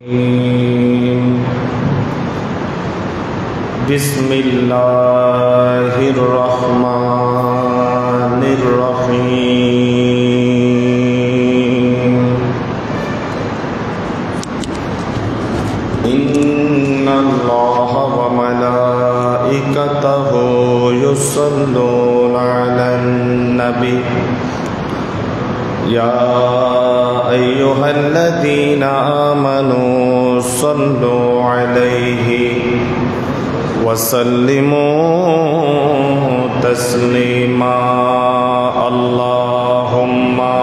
बिस्मिल्लाहिर्रहमानिर्रहीम। इन्नल्लाह व मलाइकतहु युसल्लूना अलन नबी या अय्युहल्लज़ीना आमनू सल्लू अलैहि वसल्लिमू तस्लीमा। अल्लाहुम्मा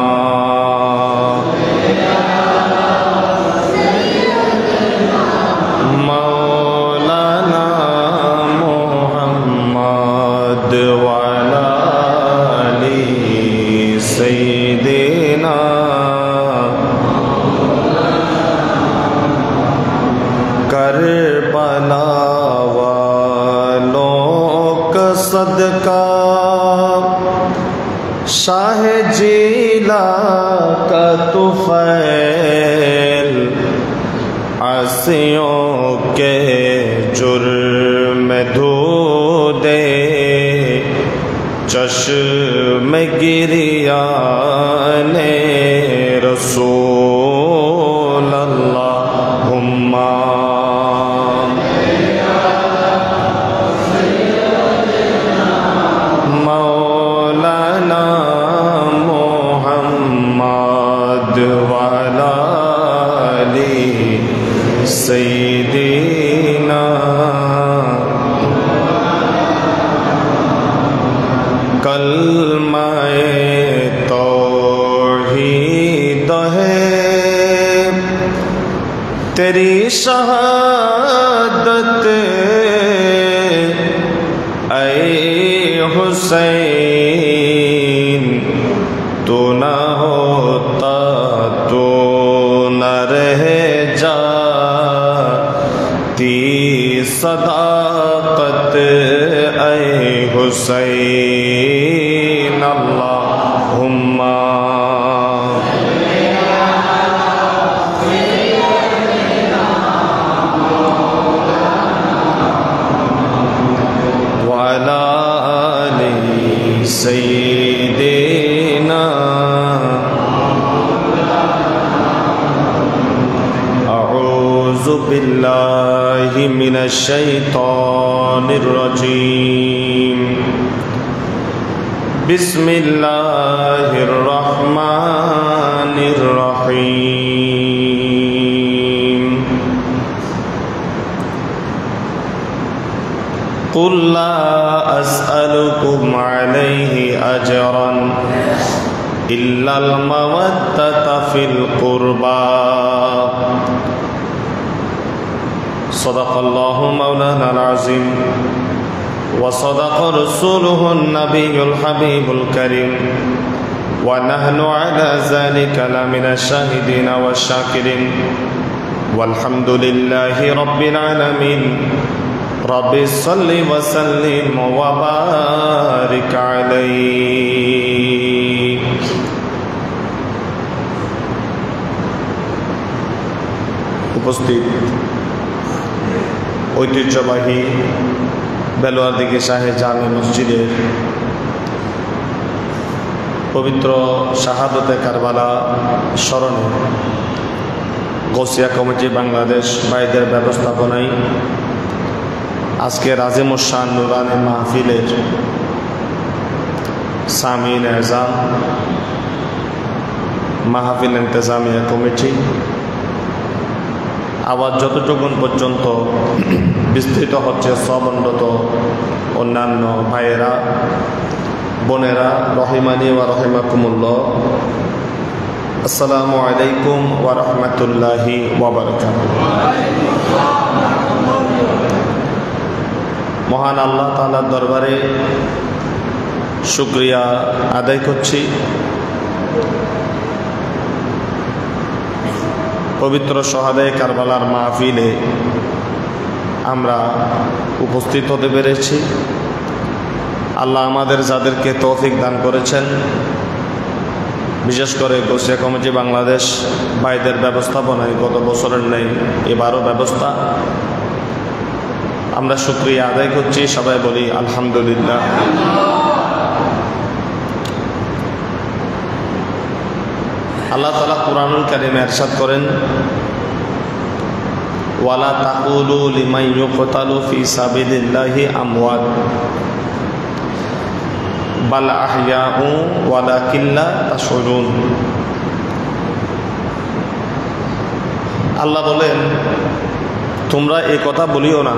मौलाना मुहम्मद वाला अली सय्यिदना करबला सदका शाह जीला का तुफैल आसियों के जुर्म धो दे चश्म गिरियाने रसूल अल्लाहुम्मा सय्यिदना कलमाए तौहीद है तेरी शहादत ऐ हुसैन तू न होता तो न रह जा सदाकत ऐ हुसैन। अल्लाहुम्मा वाला आलि सय्यिदना। अऊज़ु बिल्लाहि मिनश शैतानिर रजीम। बिस्मिल्लाहिर रहमानिर रहीम। कुल ला अस्अलुकुम अलैहि अजरन इल्लल मवद्दता फिल कुर्बा। सदक़ल्लाहु मौलानाल अज़ीम व सदक़ रसूलुहुन नबियुल हबीबुल करीम व नहनु अला ज़ालिका लमिनश शाहिदीन वश्शाकिरीन वल्हम्दुलिल्लाहि रब्बिल आलमीन। रब्बि सल्लि व सल्लिम व बारिक अलैहि। उपस्थित ঐতিহ্যবাহী বেলোয়ারদিঘি শাহে জামে মসজিদের পবিত্র শাহাদতে কারবালা স্মরণে গৌসিয়া কমিটি বাংলাদেশ ভাইদের ব্যবস্থাপনায় আজকে আজিমুশ শান নুরানি মাহফিলের সামিন এজাম মাহফিল ইন্তেজামিয়া কমিটি আবার যতটুকুন পর্যন্ত বিস্তৃত হচ্ছে সবন্নত অন্যান্য ভাইয়েরা বোনেরা রহিমানি ওয়া রহিমাকুমুল্লাহ। আসসালামু আলাইকুম ওয়া রাহমাতুল্লাহি ওয়া বারাকাতুহু। মহান আল্লাহ তাআলার দরবারে শুকরিয়া আদায় করছি। পবিত্র শহাদায়ে কারবালার মাহফিলে আমরা উপস্থিত হতে পেরেছি। আল্লাহ আমাদের যাদেরকে তৌফিক দান করেছেন বিশেষ করে গোসিয়া কমিটি বাংলাদেশ ভাইদের ব্যবস্থাপনায় গত বছরের নেই এবারও ব্যবস্থা, আমরা শুকরিয়া আদায় করছি। সবাই বলি আলহামদুলিল্লাহ। আল্লাহ তাআলা কুরআনুল কারীমে ইরশাদ করেন, ওয়ালা তাকুলু লিমান ইউকতালু ফি সাবিলিল্লাহি আমওয়াত বাল আহইয়াউ ওয়ালাকিন লা তাশউরুন। আল্লাহ বলেন, তোমরা এই কথা বলিও না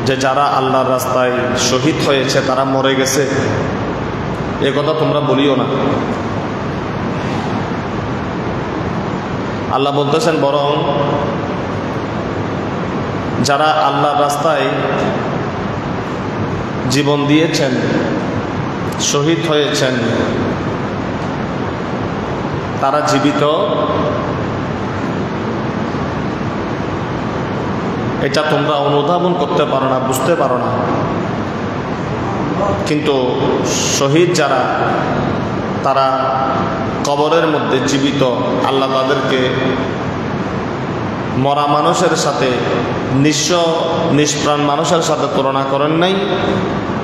যে যারা আল্লাহর রাস্তায় শহীদ হয়েছে তারা মরে গেছে, এ কথা তোমরা বলিও না। আল্লাহ বলতেছেন, বরং যারা আল্লাহর রাস্তায় জীবন দিয়েছেন, শহীদ হয়েছেন, তারা জীবিত, এটা তোমরা অনুধাবন করতে পারো না, বুঝতে পারো না। কিন্তু শহীদ যারা, তারা কবরের মধ্যে জীবিত, আল্লাহ তাদেরকে মরা মানুষের সাথে, নিষ্প্রাণ মানুষের সাথে তুলনা করেন নাই,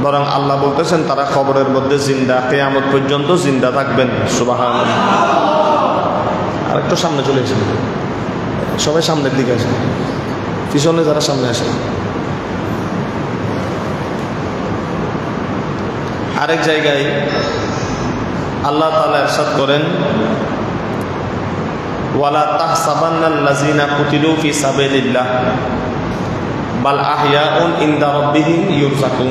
বরং আল্লাহ বলতেছেন তারা কবরের মধ্যে জিন্দা, কিয়ামত পর্যন্ত জিন্দা থাকবেন। সুবহানাল্লাহ। আর একটু সামনে চলে এসেন, সবাই সামনের দিকে আসেন, পিছনে যারা সামনে আসেন। আরেক জায়গায় আল্লাহ তাআলা ইরশাদ করেন, ওয়ালা তাহসাবান্নাল্লাযীনা কুতিলু ফি সাবিলিল্লাহ বাল আহইয়াউন ইনদা রাব্বিহিম ইউরযাকুন।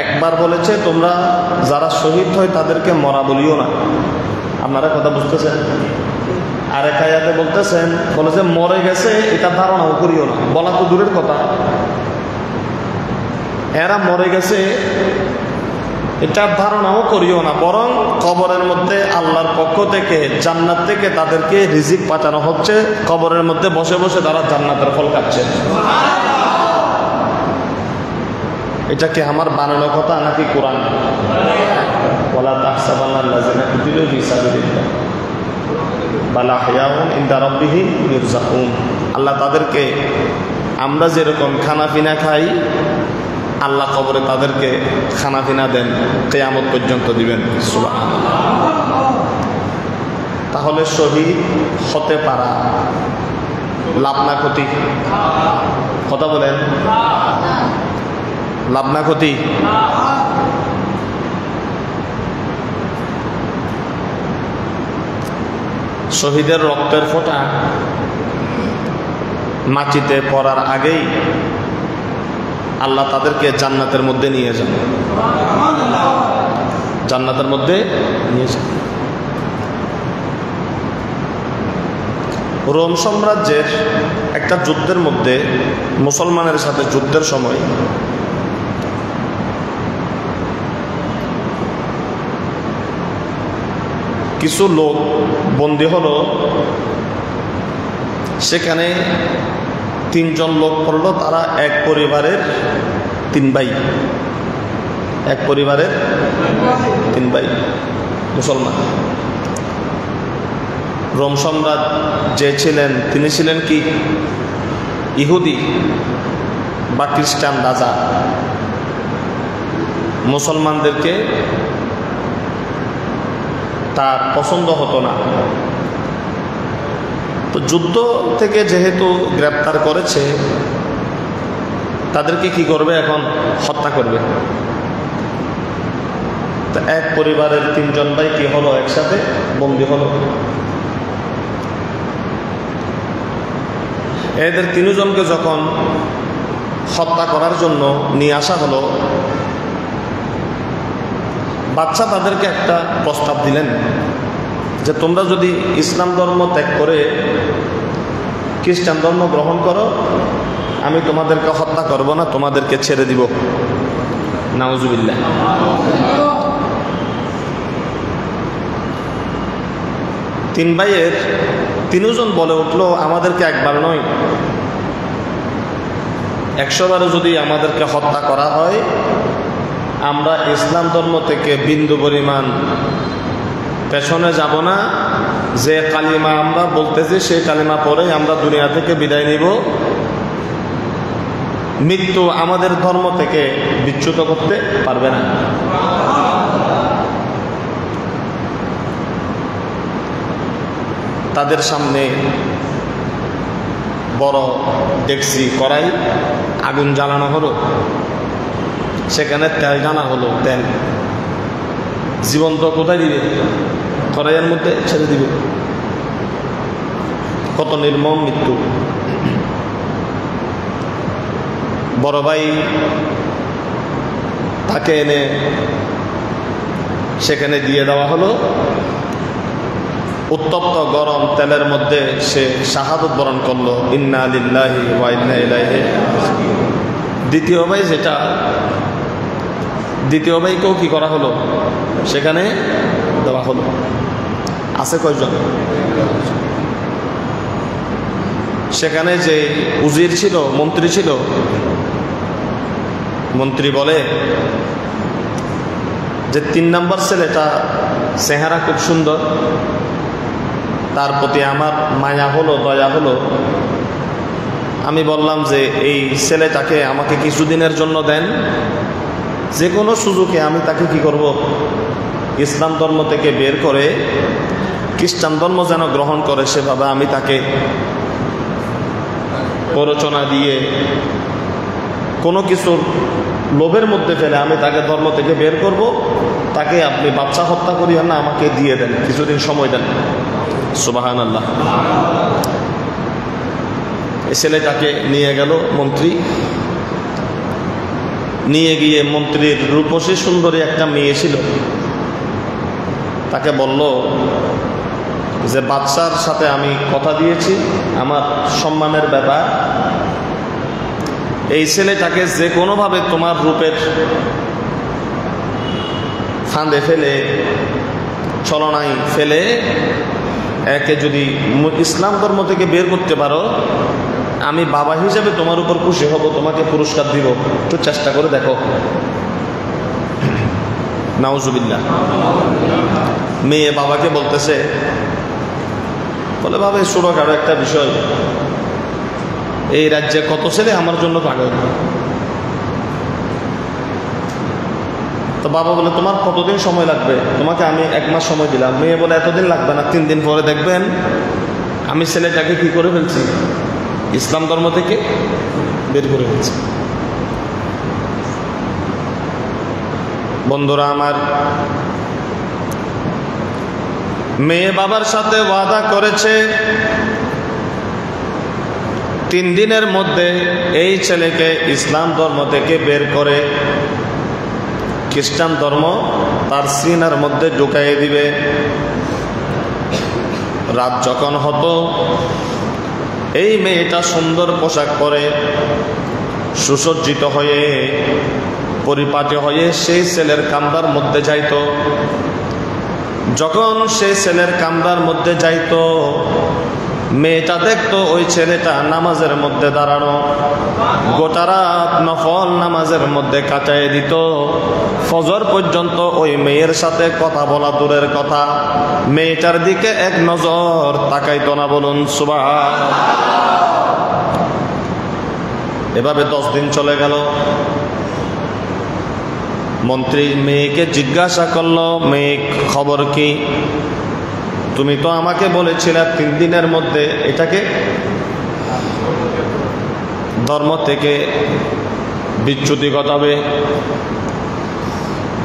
একবার বলেছে তোমরা যারা শহীদ হয় তাদেরকে মরা বলিও না। আপনারা কথা বুঝতেছেন? আরেক আয়াতে বলতেছেন, বলেছে মরে গেছে এটা ধারণাও করিও না। বলা তো দূরের কথা, এরা মরে গেছে এটার ধারণাও করিও না, বরং কবরের মধ্যে আল্লাহর পক্ষ থেকে, জান্নাত থেকে তাদেরকে রিজিক পাঠানো হচ্ছে, কবরের মধ্যে বসে বসে তারা জান্নাতের ফল খাচ্ছে। এটা কি আমার বানানো কথা নাকি কোরআন? ওয়ালা তাহসাবান্নাল্লাযীনা কুতিলু ফি সাবিলিল্লাহ বাল আহইয়াউন ইনদা রাব্বিহিম ইউরযাকুন। আল্লাহ তাদেরকে, আমরা যেরকম খানা পিনা খাই, আল্লাহ কবরে তাদেরকে খানা পিনা দেন, কিয়ামত পর্যন্ত দিবেন। সুবহানাল্লাহ। তাহলে শহীদ হতে পারা লাভ না ক্ষতি? কথা বলেন, লাভ না ক্ষতি? শহীদের রক্তের ফোঁটা মাটিতে পড়ার আগেই আল্লাহ তাদেরকে জান্নাতের মধ্যে নিয়ে যান, জান্নাতের মধ্যে নিয়ে যান। রোম সাম্রাজ্যের একটা যুদ্ধের মধ্যে, মুসলমানের সাথে যুদ্ধের সময় কিছু লোক বন্দী হলো। সেখানে 3 জন লোক পড়লো, তারা এক পরিবারের 3 ভাই, এক পরিবারের 3 ভাই মুসলমান। রোম সম্রাট যে ছিলেন, তিনি ছিলেন কি ইহুদি বা খ্রিস্টান রাজা। মুসলমানদেরকে তার পছন্দ হতো না। তো যুদ্ধ থেকে যেহেতু গ্রেপ্তার করেছে, তাদেরকে কি করবে? এখন হত্যা করবে। তো এক পরিবারের 3 জন ভাই কি হলো? একসাথে বন্দী হলো। এদের 3 জনকে যখন হত্যা করার জন্য নিয়ে আসা হলো, বাদশা তাদেরকে একটা প্রস্তাব দিলেন যে তোমরা যদি ইসলাম ধর্ম ত্যাগ করে খ্রিস্টান ধর্ম গ্রহণ করো, আমি তোমাদেরকে হত্যা করব না, তোমাদেরকে ছেড়ে দিব। নাউজুবিল্লাহ। তিন ভাইয়ের 3 জন বলে উঠলো, আমাদেরকে একবার নয় 100 বারও যদি আমাদেরকে হত্যা করা হয়, আমরা ইসলাম ধর্ম থেকে বিন্দু পরিমাণ পেছনে যাব না। যে কালিমা আমরা বলতেছি সেই কালিমা পরেই আমরা দুনিয়া থেকে বিদায় নিব। মৃত্যু আমাদের ধর্ম থেকে বিচ্যুত করতে পারবে না। তাদের সামনে বড় ডেকচি কড়াই আগুন জ্বালানো হলো, সেখানে তেল জানা হলো। তেল জীবন্ত কোথায় দিবে? কড়াইয়ের মধ্যে ছেড়ে দিবে। কত নির্মম মৃত্যু। বড় ভাই তাকে এনে সেখানে দিয়ে দেওয়া হলো। উত্তপ্ত গরম তেলের মধ্যে সে শাহাদত বরণ করলো, ইন্না লিল্লাহি ওয়া ইন্না ইলাইহি। দ্বিতীয় ভাইকেও কি করা হলো? সেখানে দেওয়া হলো। আছে কয়জন? সেখানে যে উজির ছিল, মন্ত্রী ছিল, মন্ত্রী বলে যে 3 নম্বর ছেলেটা চেহারা খুব সুন্দর, তার প্রতি আমার মায়া হলো, দয়া হলো। আমি বললাম যে এই ছেলেটাকে আমাকে কিছুদিনের জন্য দেন, যে কোনো সুযোগে আমি তাকে কি করব, ইসলাম ধর্ম থেকে বের করে খ্রিস্টান ধর্ম যেন গ্রহণ করে, সেভাবে আমি তাকে প্ররোচনা দিয়ে কোনো কিছুর লোভের মধ্যে ফেলে আমি তাকে ধর্ম থেকে বের করব। তাকে আপনি বাচ্চা হত্যা করিয়েন না, আমাকে দিয়ে দেন, কিছুদিন সময় দেন। সুবহানাল্লাহ। এই ছেলেটাকে নিয়ে গেল মন্ত্রী। নিয়ে গিয়ে মন্ত্রীর রূপসী সুন্দরী একটা মেয়ে ছিল, তাকে বলল যে বাচ্চার সাথে আমি কথা দিয়েছি, আমার সম্মানের ব্যাপার। এই ছেলেটাকে যে কোনোভাবে তোমার রূপের ফাঁদে ফেলে, ছলনায় ফেলে একে যদি ইসলাম ধর্ম থেকে বের করতে পারো, আমি বাবা হিসেবে তোমার উপর খুশি হব, তোমাকে পুরস্কার দিব, একটু চেষ্টা করে দেখো। নাউজুবিল্লাহ। মেয়ে বাবাকে বলতেছে, বলে বাবা এই ছোটখাটো একটা বিষয়, এই রাজ্যে কত ছেলে আমার জন্য পাগল। তো বাবা বলে তোমার কতদিন সময় লাগবে? তোমাকে আমি 1 মাস সময় দিলাম। মেয়ে বলে এতদিন লাগবে না, 3 দিন পরে দেখবেন আমি ছেলেটাকে কি করে ফেলছি, ইসলাম ধর্ম থেকে বের করে ফেলছি। বন্ধুরা আমার, মেয়ে বাবার সাথে ওয়াদা করেছে 3 দিনের মধ্যে এই ছেলেকে ইসলাম ধর্ম থেকে বের করে খ্রিস্টান ধর্ম তার সিনার মধ্যে ঢুকাইয়ে দিবে। রাত যখন হতো, এই মেয়েটা সুন্দর পোশাক পরে সুসজ্জিত হয়ে পরিপাটি হয়ে সেই ছেলের কামরার মধ্যে যাইত। যখন সেই ছেলের কামরার মধ্যে যাইত, মেয়েটা দেখতো ওই ছেলেটা নামাজের মধ্যে দাঁড়ানো, গোটা রাত নফল নামাজের মধ্যে কাটায় দিত। ফজর পর্যন্ত ওই মেয়ের সাথে কথা বলা দূরের কথা, মেয়েটার দিকে এক নজর তাকাইতো না। বলুন সুবহানাল্লাহ। এভাবে 10 দিন চলে গেল। মন্ত্রী মেয়েকে জিজ্ঞাসা করলো, মেয়ে খবর কি? তুমি তো আমাকে বলেছিলে 3 দিনের মধ্যে এটাকে ধর্ম থেকে বিচ্যুতি ঘটাবে।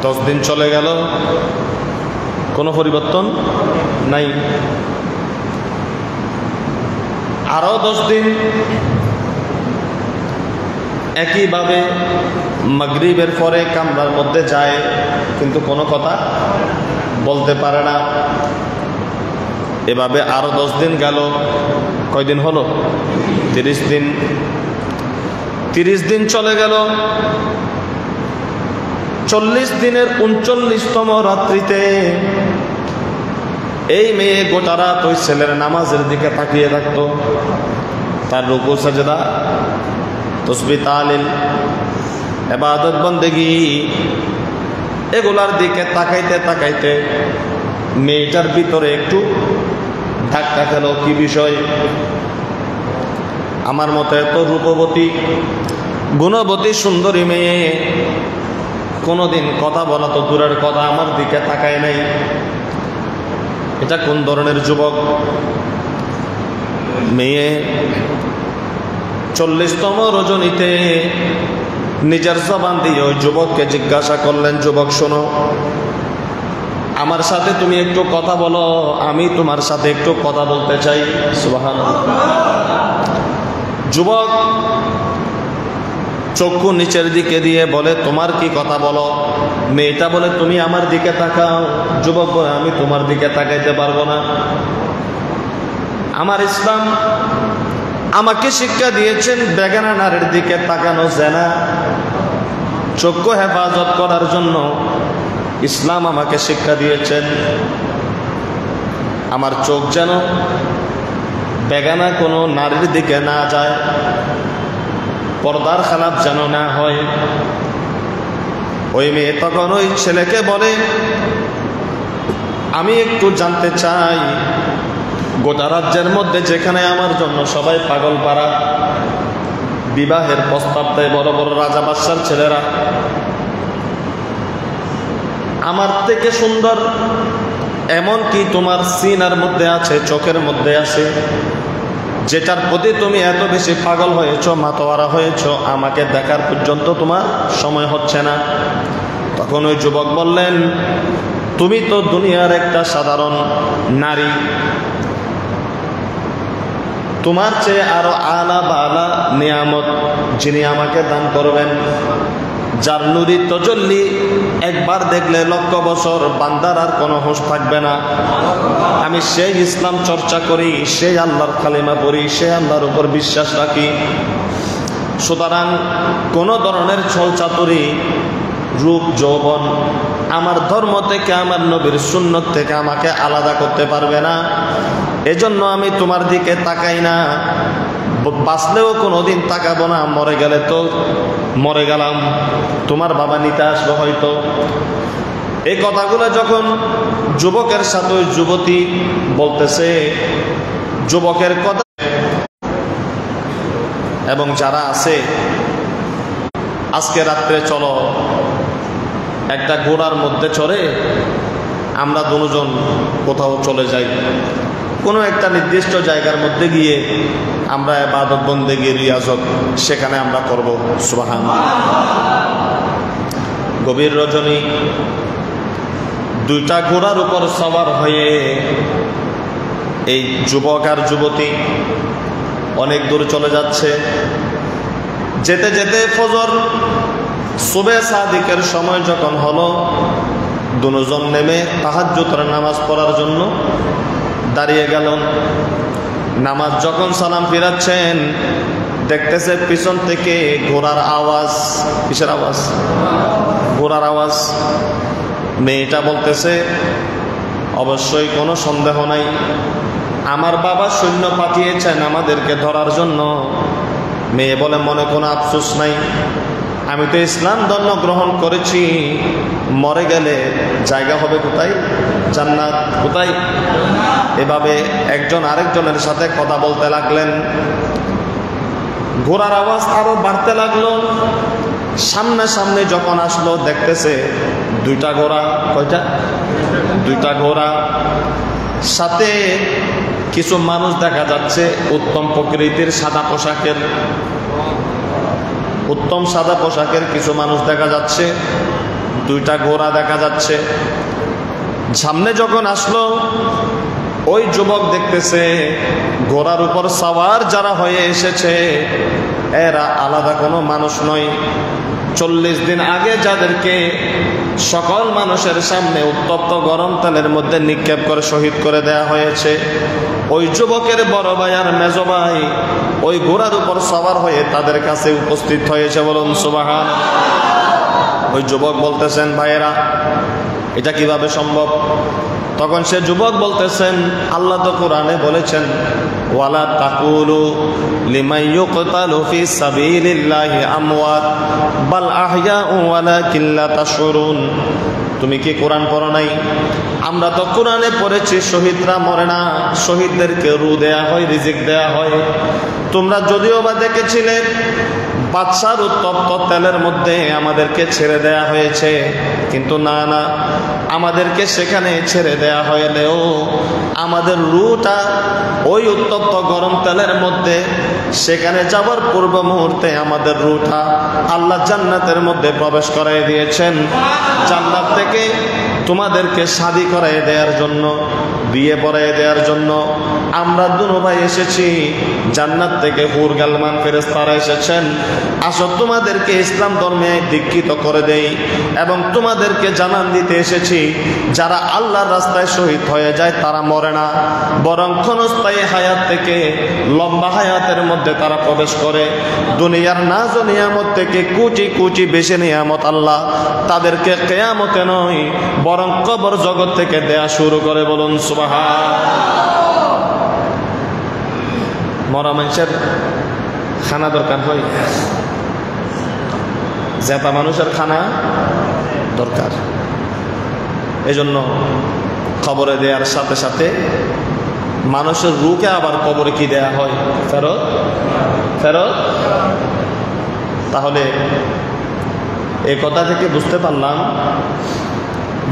10 দিন চলে গেল, কোনো পরিবর্তন নাই। আরো 10 দিন একইভাবে মাগরিবের পরে কামরার মধ্যে যায়, কিন্তু কোনো কথা বলতে পারে না। এভাবে আরো 10 দিন গেল। কয়দিন হলো? 30 দিন। 30 দিন চলে গেল। 40 দিনের 39তম রাত্রিতে এই মেয়ে গোটা রাত ওই ছেলের নামাজের দিকে তাকিয়ে থাকতো। তার রুকু সাজদা, তসবিহ তাহলিল, ইবাদত বন্দেগী এগুলার দিকে তাকাইতে তাকাইতে মেয়েটার ভিতরে একটু ধাক্কা খেল। কি বিষয়? আমার মতো এত রূপবতী গুণবতী সুন্দরী মেয়ে কোনোদিন কথা বলা তো দূরের কথা, আমার দিকে তাকায় নাই। এটা কোন ধরনের যুবক? মেয়ে 40তম রজনীতে নিজের জবান দিয়ে ওই যুবককে জিজ্ঞাসা করলেন, যুবক শোনো, আমার সাথে তুমি একটু কথা বলো, আমি তোমার সাথে একটু কথা বলতে চাই। সুবহানাল্লাহ। যুবক চক্ষু নিচের দিকে দিয়ে বলে, তোমার কি কথা বলো? মেয়েটা বলে, তুমি আমার দিকে তাকাও। যুবক বলে, আমি তোমার দিকে তাকাইতে পারবো না। আমার ইসলাম আমাকে শিক্ষা দিয়েছেন বেগানা নারীর দিকে তাকানো যায় না। চক্ষু হেফাজত করার জন্য ইসলাম আমাকে শিক্ষা দিয়েছেন। আমার চোখ যেন বেগানা কোনো নারীর দিকে না যায়, পর্দার খেলাফ যেন না হয়। ওই মেয়ে তখন ওই ছেলেকে বলে, আমি একটু জানতে চাই, গোটা রাজ্যের মধ্যে যেখানে আমার জন্য সবাই পাগল পাড়া, বিবাহের প্রস্তাব দেয় বড় বড় রাজা বাদশার ছেলেরা, আমার থেকে সুন্দর এমন কি তোমার সিনার মধ্যে আছে, চোখের মধ্যে আছে, যেটার প্রতি তুমি এত বেশি পাগল হয়েছ, মাতোয়ারা হয়েছ, আমাকে দেখার পর্যন্ত তোমার সময় হচ্ছে না? তখন ওই যুবক বললেন, তুমি তো দুনিয়ার একটা সাধারণ নারী, তোমার চেয়ে আরো আলা বা আলা নিয়ামত যিনি আমাকে দান করবেন, যার নুরি তজল্লি একবার দেখলে লক্ষ বছর বান্দার আর কোনো হুঁশ থাকবে না, আমি সেই ইসলাম চর্চা করি, সেই আল্লাহর কালিমা পড়ি, সেই আল্লাহর উপর বিশ্বাস রাখি। সুতরাং কোনো ধরনের ছলচাতুরি, রূপ যৌবন আমার ধর্ম থেকে, আমার নবীর সুন্নত থেকে আমাকে আলাদা করতে পারবে না। এজন্য আমি তোমার দিকে তাকাই না, বাঁচলেও কোনোদিন তাকাবো না, মরে গেলে তো মরে গেলাম, তোমার বাবা নিতে আসবো হয়তো। এই কথাগুলো যখন যুবকের সাথে ওই যুবতী বলতেছে, যুবকের কথা এবং যারা আছে, আজকে রাত্রে চলো একটা ঘোড়ার মধ্যে চড়ে আমরা দুজন কোথাও চলে যাই, কোনো একটা নির্দিষ্ট জায়গার মধ্যে গিয়ে আমরা ইবাদত বন্দেগী রিয়াজত সেখানে আমরা করব। সুবহানাল্লাহ। গভীর রজনী, দুইটা ঘোড়ার উপর সওয়ার হয়ে এই যুবক আর যুবতী অনেক দূর চলে যাচ্ছে। যেতে যেতে ফজর সুবে সাদিকের সময় যখন হলো, দুজন নেমে তাহাজ্জুদের নামাজ পড়ার জন্য দাঁড়িয়ে গেল। নামাজ যখন সালাম ফিরাচ্ছেন, দেখতেছে পিছন থেকে ঘোড়ার আওয়াজ। কিসের আওয়াজ? ঘোড়ার আওয়াজ। মেয়েটা বলতেছে, অবশ্যই কোনো সন্দেহ নাই, আমার বাবা সৈন্য পাঠিয়েছেন আমাদেরকে ধরার জন্য। মেয়ে বলে, মনে কোনো আফসোস নাই, আমি তো ইসলাম ধর্ম গ্রহণ করেছি, মরে গেলে জায়গা হবে কোথায়? জান্নাত। কোথায়? এভাবে একজন আরেকজনের সাথে কথা বলতে লাগলেন। ঘোড়ার আওয়াজ আরো বাড়তে লাগলো। সামনে সামনে যখন আসলো, দেখতেছে দুইটা ঘোড়া। কয়টা? দুইটা ঘোড়া, সাথে কিছু মানুষ দেখা যাচ্ছে উত্তম প্রকৃতির সাদা পোশাকের, উত্তম সাদা পোশাকের কিছু মানুষ দেখা যাচ্ছে, দুইটা ঘোড়া দেখা যাচ্ছে। সামনে যখন আসলো, ওই যুবক দেখতেছে ঘোড়ার উপর সাওয়ার যারা হয়ে এসেছে এরা আলাদা কোনো মানুষ নয়। 40 দিন আগে যাদেরকে সকল মানুষের সামনে উত্তপ্ত গরম তেলের মধ্যে নিক্ষেপ করে শহীদ করে দেয়া হয়েছে, ওই যুবকের বড় ভাই আর মেজো ভাই ওই ঘোড়ার উপর সওয়ার হয়ে তাদের কাছে উপস্থিত হয়েছে। বলুন সুবহানাল্লাহ। ওই যুবক বলতেছেন, ভাইয়েরা এটা কিভাবে সম্ভব? তখন সে যুবক বলতেছেন, আল্লাহ তো কোরআনে বলেছেন, ওয়ালা তাকুলু লিমান ইউকতালু ফি সাবিলিল্লাহি আমওয়াত বাল আহইয়াউ ওয়ালাকিন লা তাশউরুন। তুমি কি কোরআন পড়ো নাই? আমরা তো কোরআনে পড়েছি শহীদরা মরে না, শহীদদেরকে রু দেয়া হয়, রিজিক দেয়া হয়। তোমরা যদিও বা দেখেছিলে বাদশার উত্তপ্ত তেলের মধ্যে আমাদেরকে ছেড়ে দেয়া হয়েছে, কিন্তু না না, আমাদেরকে সেখানে ছেড়ে দেয়া হলেও আমাদের রুটা ওই উত্তপ্ত গরম তেলের মধ্যে, সেখানে যাবার পূর্ব মুহূর্তে আমাদের রুটা আল্লাহ জান্নাতের মধ্যে প্রবেশ করাই দিয়েছেন। জান্নাত থেকে তোমাদেরকে শাদী করাই দেওয়ার জন্য, বিয়ে পড়াই দেওয়ার জন্য আমরা দুনো ভাই এসেছি। জান্নাত থেকে হুর গালমান ফেরেশতারা এসেছেন, আসো তোমাদেরকে ইসলাম ধর্মে দীক্ষিত করে দেই এবং তোমাদেরকে জানান দিতে এসেছি যারা আল্লাহর রাস্তায় শহীদ হয়ে যায় তারা মরে না, বরং ক্ষণস্থায়ী হায়াত থেকে লম্বা হায়াতের মধ্যে তারা প্রবেশ করে। দুনিয়ার নাজ ও নিয়ামত থেকে কোটি কোটি বেশি নিয়ামত আল্লাহ তাদেরকে কিয়ামতে নয় বরং কবর জগৎ থেকে দেয়া শুরু করে। বলুন সুবহানাল্লাহ। মরা মানুষের খানা দরকার হয়, জেতা মানুষের খানা দরকার। এজন্য কবরে দেওয়ার সাথে সাথে মানুষের রুকে আবার কবরে কি দেয়া হয়? ফেরত ফেরত। তাহলে এই কথা থেকে বুঝতে পারলাম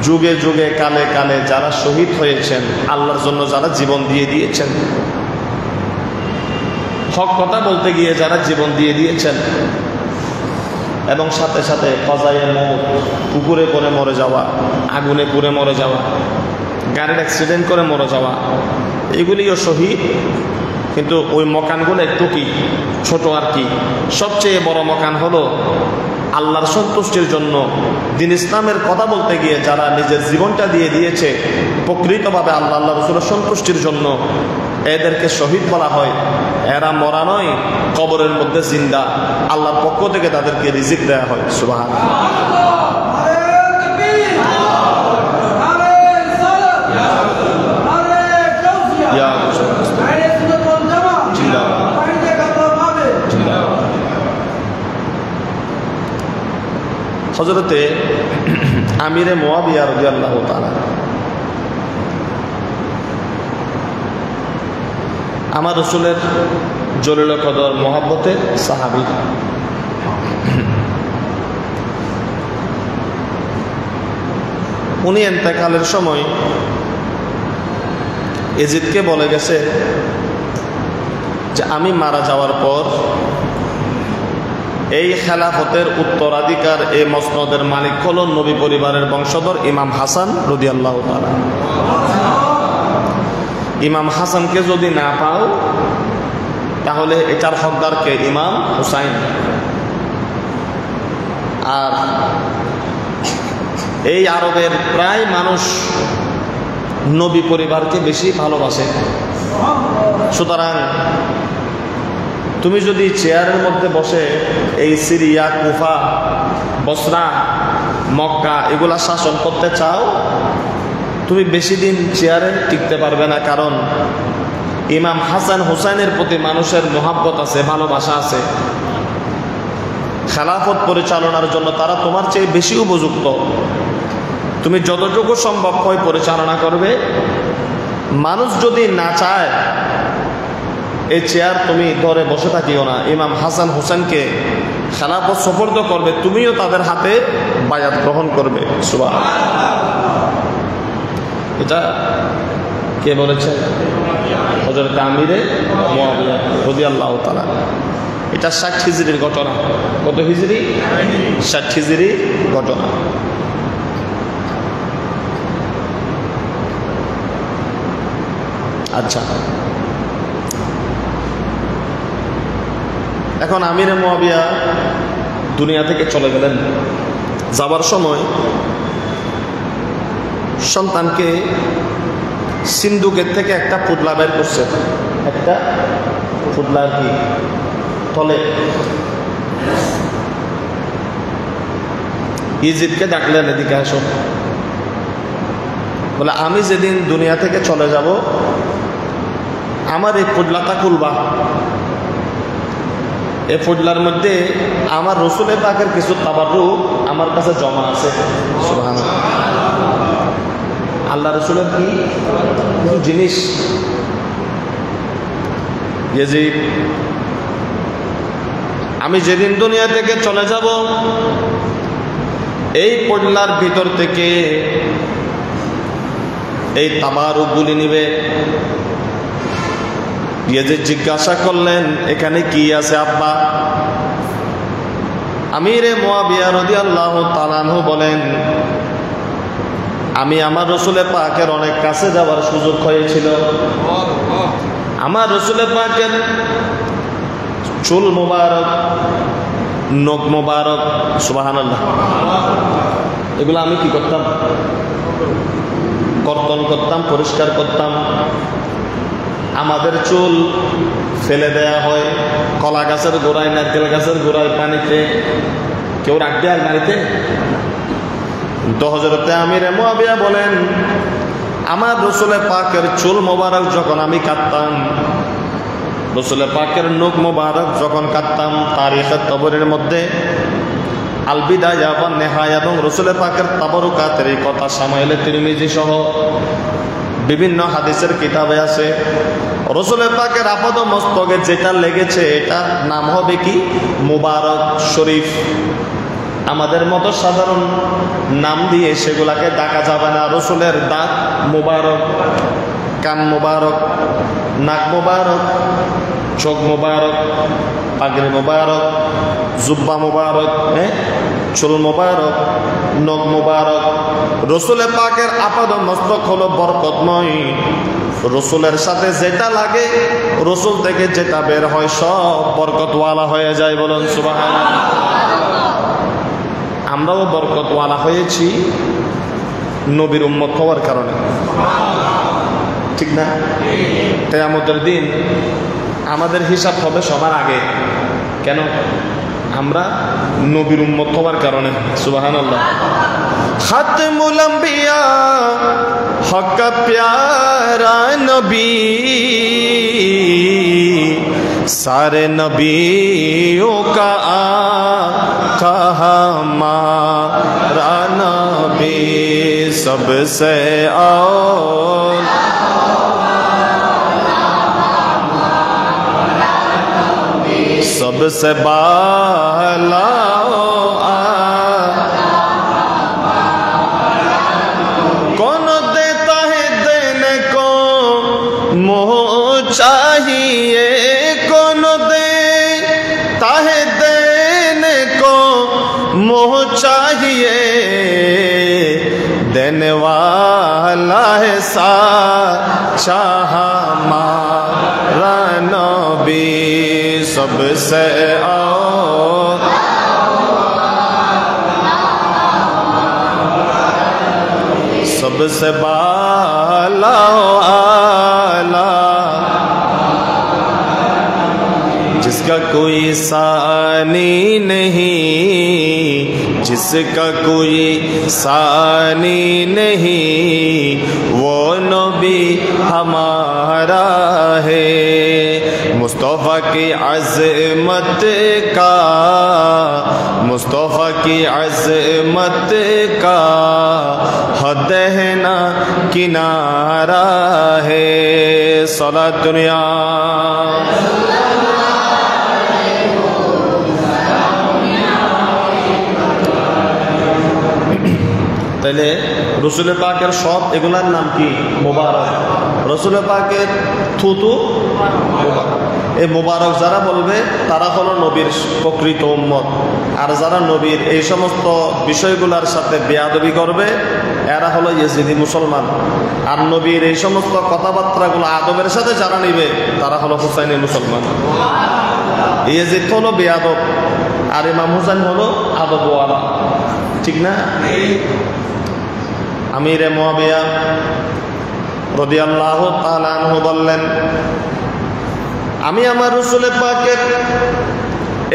যুগে যুগে কালে কালে যারা শহীদ হয়েছেন, আল্লাহর জন্য যারা জীবন দিয়ে দিয়েছেন, হক কথা বলতে গিয়ে যারা জীবন দিয়ে দিয়েছেন, এবং সাথে সাথে কজায়ে মওত, পুকুরে পড়ে মরে যাওয়া, আগুনে পুড়ে মরে যাওয়া, গাড়ির অ্যাক্সিডেন্ট করে মরে যাওয়া, এগুলিও শহীদ। কিন্তু ওই মকানগুলো একটু কি ছোট আর কি। সবচেয়ে বড় মকান হলো আল্লাহর সন্তুষ্টির জন্য দিন ইসলামের কথা বলতে গিয়ে যারা নিজের জীবনটা দিয়ে দিয়েছে প্রকৃতভাবে আল্লাহ রাসূলের সন্তুষ্টির জন্য, এদেরকে শহীদ বলা হয়। এরা মরা নয়, কবরের মধ্যে জিন্দা, আল্লাহর পক্ষ থেকে তাদেরকে রিজিক দেয়া হয়। সুবহানাল্লাহ। হযরতে আমিরে মুআবিয়া রাদিয়াল্লাহু তাআলা আমার রাসূলের জলিল কদর মহব্বতের সাহাবী। উনি ইন্তেকালের সময় ইয়াজিদকে বলে গেছে যে আমি মারা যাওয়ার পর এই খেলাফতের উত্তরাধিকার, এই মসনদের মালিক হল নবী পরিবারের বংশধর ইমাম হাসান রাদিয়াল্লাহু তাআলা। ইমাম হাসানকে যদি না পাও তাহলে এটার হকদারকে ইমাম হুসাইন। আর এই আরবের প্রায় মানুষ নবী পরিবারকে বেশি ভালোবাসে। সুতরাং তুমি যদি চেয়ারের মধ্যে বসে এই সিরিয়া, কুফা, বসরা, মক্কা এগুলা শাসন করতে চাও, তুমি বেশি দিন চেয়ারে টিকতে পারবে না। কারণ ইমাম হাসান হুসাইনের প্রতি মানুষের মহব্বত আছে, ভালোবাসা আছে। খেলাফত পরিচালনার জন্য তারা তোমার চেয়ে বেশি উপযুক্ত। তুমি যতটুকু সম্ভব হয় পরিচালনা করবে। মানুষ যদি না চায় এই চেয়ার তুমি ধরে বসে থাকিও না। ইমাম হাসান হুসাইনকে খেলাফত সুপর্দ করবে, তুমিও তাদের হাতে বায়াত গ্রহণ করবে। সুবহানাল্লাহ। এটা কে বলেছেন? হযরত আমিরে মুআবিয়া রাদিয়াল্লাহু তাআলা। এটা 60 হিজরির ঘটনা। কত হিজরি? 60 হিজরির ঘটনা। আচ্ছা, এখন আমিরে মুআবিয়া দুনিয়া থেকে চলে গেলেন। যাবার সময় সন্তানকে সিন্ধুকের থেকে একটা পুতলা বের করছে। একটা পুতলা কি তলে ইজিদকে ডাকলেন, এদিকে আসো। বলে আমি যেদিন দুনিয়া থেকে চলে যাব আমার এই পুতলাটা খুলবা। এই পটলার মধ্যে আমার রসুলে পাকের কিছু তাবাররুক আমার কাছে জমা আছে। সুবহানাল্লাহ। আল্লাহ রসুলের কি কিছু জিনিস, যে আমি যেদিন দুনিয়া থেকে চলে যাব এই পটলার ভিতর থেকে এই তাবারুকগুলি নিবে। ইয়াজিদ জিজ্ঞাসা করলেন, এখানে কি আছে আব্বা? আমিরে মুয়াবিয়া রাদিয়াল্লাহু তাআলা আনহু বলেন, আমি আমার রসুলে পাকের অনেক কাছে যাওয়ার সুযোগ হয়েছিল। আমার রসুলে পাকের চুল মোবারক, নখ মোবারক, সুবহানাল্লাহ, এগুলো আমি কি করতাম? কর্তন করতাম, পরিষ্কার করতাম। আমাদের চুল ফেলে দেয়া হয় কলা গাছের গোড়ায়, নারকেল গাছের গোড়ায়, পানিতে। কেউ রাখবে আর গাড়িতে? তো হযরতে আমিরে মুয়াবিয়া বলেন, আমার রসুলে পাকের চুল মোবারক যখন আমি কাটতাম, রসুলে পাকের নখ মোবারক যখন কাটতাম, তারিখের তবরের মধ্যে আল বিদায়া ওয়ান নিহায়া এবং রসুলে পাকের তাবারুকাতের এই কথা শামাইলে তিরমিজি সহ বিভিন্ন হাদিসের কিতাবে আছে। রসুলের পাকের আপাদ মস্তকে যেটা লেগেছে এটা নাম হবে কি? মুবারক শরীফ। আমাদের মতো সাধারণ নাম দিয়ে সেগুলাকে ডাকা যাবে না। রসুলের দাঁত মুবারক, কান মুবারক, নাক মুবারক, চোখ মুবারক, পাগড়ি মুবারক, জুব্বা মুবারক, চুল মুবারক, নখ মুবারক। রসুলের পাকের আপাদ মস্তক হলো বরকতময়। রসুলের সাথে যেটা লাগে, রসুল থেকে যেটা বের হয় সব বরকতওয়ালা হয়ে যায়। বলুন সুবহানাল্লাহ। আমরাও বরকতওয়ালা হয়েছি নবীর উম্মত হওয়ার কারণে, ঠিক না? কিয়ামতের দিন আমাদের হিসাব হবে সবার আগে। কেন? আমরা নবীর উম্মত হওয়ার কারণে। সুবহানাল্লাহ। খাতমুল আম্বিয়া হক প্যারা নবী, सारे नबियों का आका हमारा नबी, सबसे और सबसे बाला कौन देता है देने को मोह चाहिए, मोह चाहिए, देने वाला है साचा हमारा नबी, सबसे और सबसे बाला आला, जिसका कोई सानी नहीं, जिसका कोई सानी नहीं, वो नबी हमारा है। मुस्तफ़ा की अज़मत का, मुस्तफ़ा की अज़मत का हद है ना किनारा है। सलात दुनिया তাহলে রসুল পাকের সব এগুলার নাম কি? মোবারক। রসুল পাকের থুতু মোবারক। এই মোবারক যারা বলবে তারা হলো নবীর প্রকৃত উম্মত। আর যারা নবীর এই সমস্ত বিষয়গুলোর সাথে বেয়াদবি করবে এরা হলো ইয়েজিদি মুসলমান। আর নবীর এই সমস্ত কথাবার্তাগুলো আদবের সাথে যারা নিবে তারা হলো হুসাইনি মুসলমান। ইয়েজিদ হলো বেয়াদব আর ইমাম হুসাইন হলো আদবওয়ালা, ঠিক না? আমিরে মুয়াবিয়া রাদিয়াল্লাহু তাআলা আনহু বললেন, আমি আমার রাসূলের পাকের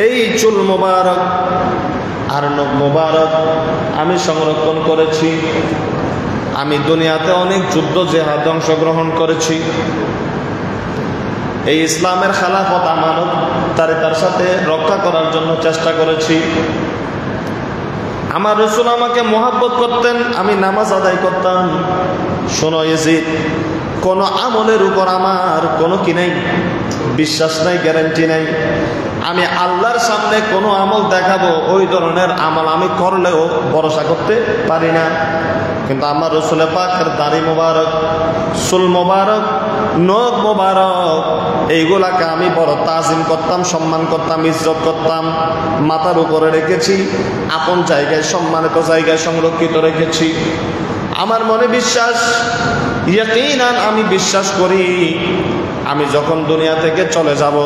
এই চুল মোবারক আর নখ মোবারক আমি সংরক্ষণ করেছি। আমি দুনিয়াতে অনেক যুদ্ধ জিহাদে অংশগ্রহণ করেছি। এই ইসলামের খেলাফত আমানত তার সাথে রক্ষা করার জন্য চেষ্টা করেছি। আমার রাসূল আমাকে মহব্বত করতেন, আমি নামাজ আদায় করতাম। শোনো ইয়াজিদ, কোন আমলের উপর আমার কোনো কি নাই, বিশ্বাস নাই, গ্যারান্টি নাই। আমি আল্লাহর সামনে কোনো আমল দেখাবো, ওই ধরনের আমল আমি করলেও ভরসা করতে পারি না। কিন্তু আমার রাসূল পাকের দাড়ি মোবারক, চুল মোবারক, নখ মোবারক, এইগুলাকে আমি বড় তাজিম করতাম, সম্মান করতাম, ইজ্জত করতাম। মাথার উপরে রেখেছি, আপন জায়গায়, সম্মানিত জায়গায় সংরক্ষিত রেখেছি। আমার মনে বিশ্বাস, ইয়াকিনান আমি বিশ্বাস করি, আমি যখন দুনিয়া থেকে চলে যাব,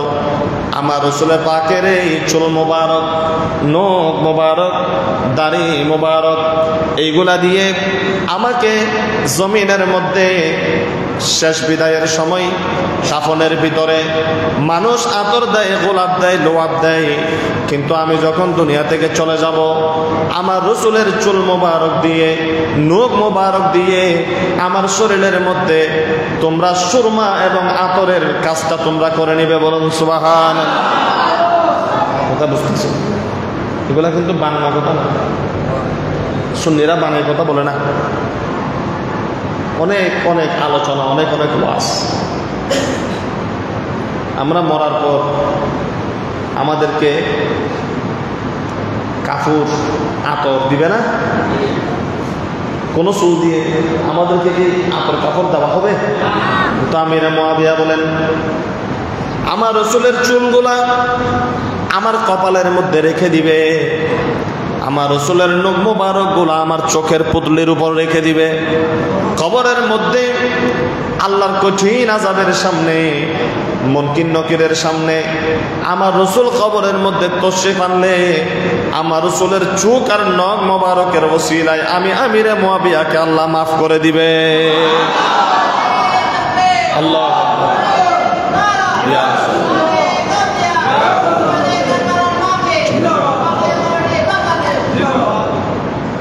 আমার রাসূল পাকের এই চুল মোবারক, নখ মোবারক, দাড়ি মোবারক, এইগুলা দিয়ে আমাকে জমিনের মধ্যে শেষ বিদায়ের সময় কাফনের ভিতরে মানুষ আতর দেয়, গোলাপ দেয়, লোয়াব দেয়। কিন্তু আমি যখন দুনিয়া থেকে চলে যাব, আমার রাসূলের চুল মোবারক দিয়ে, নখ মোবারক দিয়ে আমার শরীরের মধ্যে তোমরা সুরমা এবং আতরের কাজটা তোমরা করে নিবে। বলুন সুবহানাল্লাহ। কথা বুঝতেছি? এগুলা কিন্তু বাংলা কথা না, সুন্নিরা বাংলা কথা বলে না। অনেক অনেক আলোচনা, অনেক অনেক ওয়াজ। আমরা মরার পর আমাদেরকে কাপড় আতর দিবে না, কোন চুল দিয়ে আমাদেরকে কি আতর কাপড় দেওয়া হবে? তো আমিরে মুআবিয়া বলেন, আমার রাসূলের চুলগুলা আমার কপালের মধ্যে রেখে দিবে, আমার রাসূলের নখ মোবারক গুলা আমার চোখের পুতলির উপর রেখে দিবে। কবরের মধ্যে আল্লাহর কঠিন আযাবের সামনে, মুনকির নকিরের সামনে আমার রাসূল কবরের মধ্যে তশরিফ আনলে আমার রাসূলের চোখ আর নখ মোবারকের ওসিলায় আমি আমিরে মুআবিয়াকে আল্লাহ মাফ করে দিবে। আল্লাহ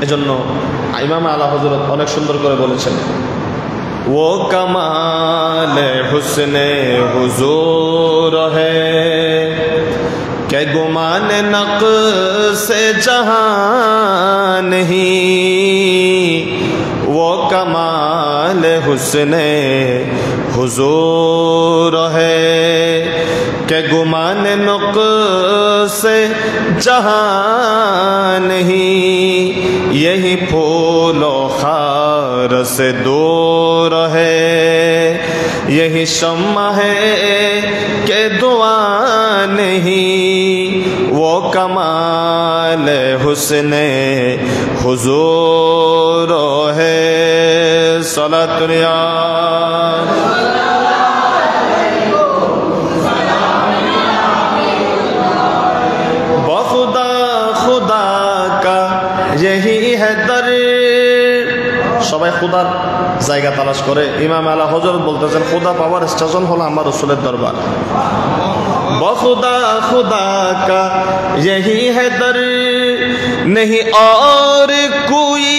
এজন্য ইমাম আলা হযরত অনেক সুন্দর করে বলেছেন, वो कमाल हुस्ने हुजूर है क्या गुमान नक़्स जहां नहीं, वो कमाल हुस्ने हुजूर है क्या गुमान नक़्स जहां नहीं, यही फूलो खार से दूर है, यही शम्मा है कि दुआ नहीं, वो कमाल हुस्ने हुजूर है। सलातुल्लाह बखुदा खुदा का यही है दर। সবাই খুদার জায়গা তালাশ করে। ইমাম আলা হযরত বলতেছেন, খুদা পাওয়ার স্টেশন হলো আমার রাসূলের দরবার। বখুদা খুদা কা यही है दर, नहीं और कोई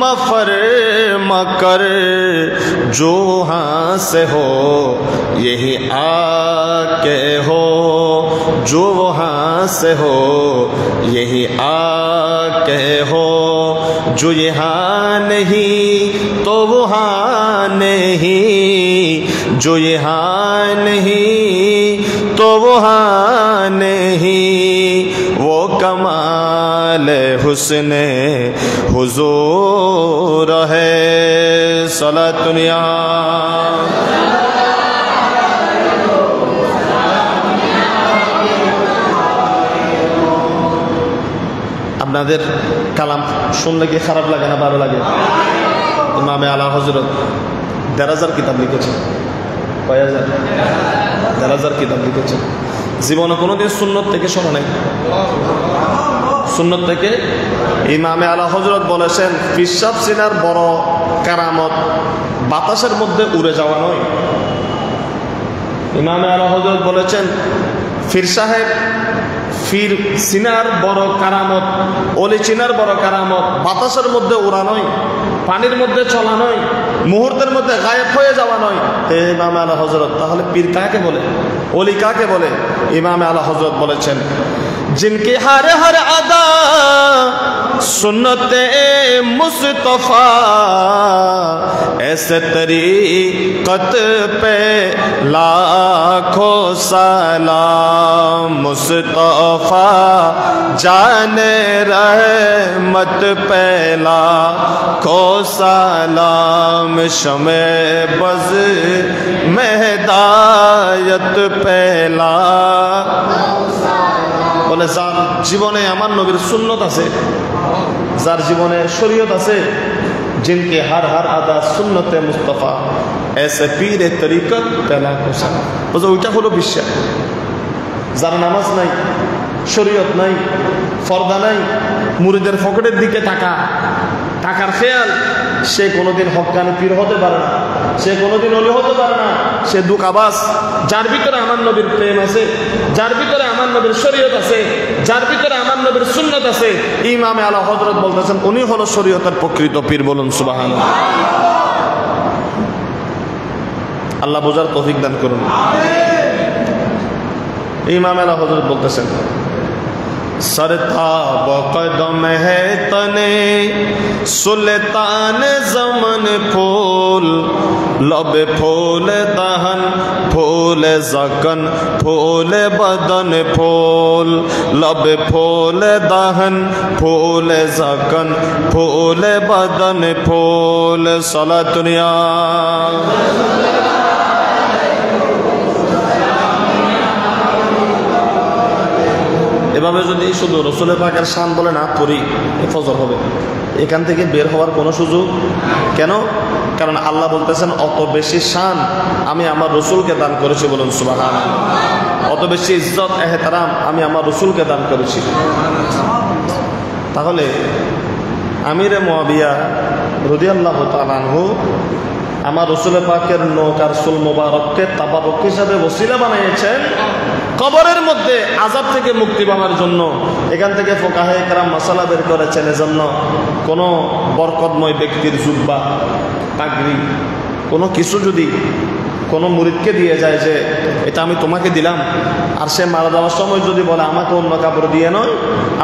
मफर मकर, जो हाँ से हो यही आके हो, जो हाँ से हो यही आके हो, जो यहाँ नहीं तो वहाँ नहीं, जो यहाँ नहीं तो वहाँ नहीं, वो कमाल हुस्ने हुजूर है। सलातुल्लाह আপনাদের কালাম শুনলে কি খারাপ লাগে না ভালো লাগে? ইমামে আলা হযরত ১,৫০০ কিতাব লিখেছেন। কয় হাজার? ১,৫০০ কিতাব লিখেছেন। জীবনে কোনোদিন সুন্নত থেকে শোনা নাই। সুন্নত থেকে ইমামে আলা হযরত বলেছেন, পিশাব সিনার বড় কারামত বাতাসের মধ্যে উড়ে যাওয়া নয়। ইমামে আলা হযরত বলেছেন, পীর চিনার বড় কারামত, অলি চিনার বড় কারামত বাতাসের মধ্যে উড়া নয়, পানির মধ্যে চলা নয়, মুহূর্তের মধ্যে গায়েব হয়ে যাওয়া নয়। ইমাম আলা হযরত, তাহলে পীর কাকে বলে, অলি কাকে বলে? ইমাম আলা হযরত বলেছেন, जिनकी हर हर अदा सुन्नते मुस्तफा ऐसे तरीक़त पे लाखों सलाम, मुस्तफा जाने रहमत पे लाखों सलाम, शमे बज़ में हिदायत पे বলে যার জীবনে আমার নবীর সুন্নত আছে, যার জীবনে শরীয়ত আছে, जिनके हर हर আদা সুন্নতে মুস্তাফা ऐसे পীরে তরিকত পেলা কোসা, বুঝো ওইটা হলো বিশ্বাস। যার নামাজ নাই, শরীয়ত নাই, ফরদা নাই, মুরিদের পকেটের দিকে টাকার খেয়াল, সে কোনোদিন হক্কানি পীর হতে পারে না, সে কোনোদিন ওলি হতে পারে না, সে দুকাবাস। যার ভিতরে আমার নবীর প্রেম আছে, যার ভিতরে আমার নবীর শরীয়ত আছে, যার ভিতরে আমার নবীর সুন্নত আছে, ইমামে আলা হযরত বলতেছেন উনি হলো শরীয়তের প্রকৃত পীর। বলুন সুবহানাল্লাহ। আল্লাহ বোঝার তৌফিক দান করুন। ইমামে আলা হযরত বলতেছেন, सरताब कदम है तने सुल्तान ज़मन फूल, लब फूल दहन फूल ज़कन फूल बदन फूल, लब फूल दहन फूल ज़कन फूल बदन फूल, सलातुनिया এভাবে যদি শুধু রসুলের পাকের শান বলে না পড়ি, ফজর হবে, এখান থেকে বের হওয়ার কোনো সুযোগ কেন? কারণ আল্লাহ বলতেছেন অত বেশি শান আমি আমার রসুলকে দান করেছি। বলুন সুবহানাল্লাহ। অত বেশি ইজ্জত এহতারাম আমি আমার রসুলকে দান করেছি। তাহলে আমিরে মুআবিয়া রাদিয়াল্লাহু তাআলা আনহু আমার রসুলের পাকের নৌকার সুল মোবারককে তাবারক হিসাবে ওসিলা বানিয়েছেন কবরের মধ্যে আযাব থেকে মুক্তি পাওয়ার জন্য। এখান থেকে ফুকাহায়ে কেরাম মাসালা বের করেছেন, এজন্য কোনো বরকতময় ব্যক্তির জুব্বা, পাগড়ি, কোনো কিছু যদি কোনো মুরিদকে দিয়ে যায় যে এটা আমি তোমাকে দিলাম, আর সে মারা যাওয়ার সময় যদি বলে আমাকে অন্য কাপড় দিয়ে নয়,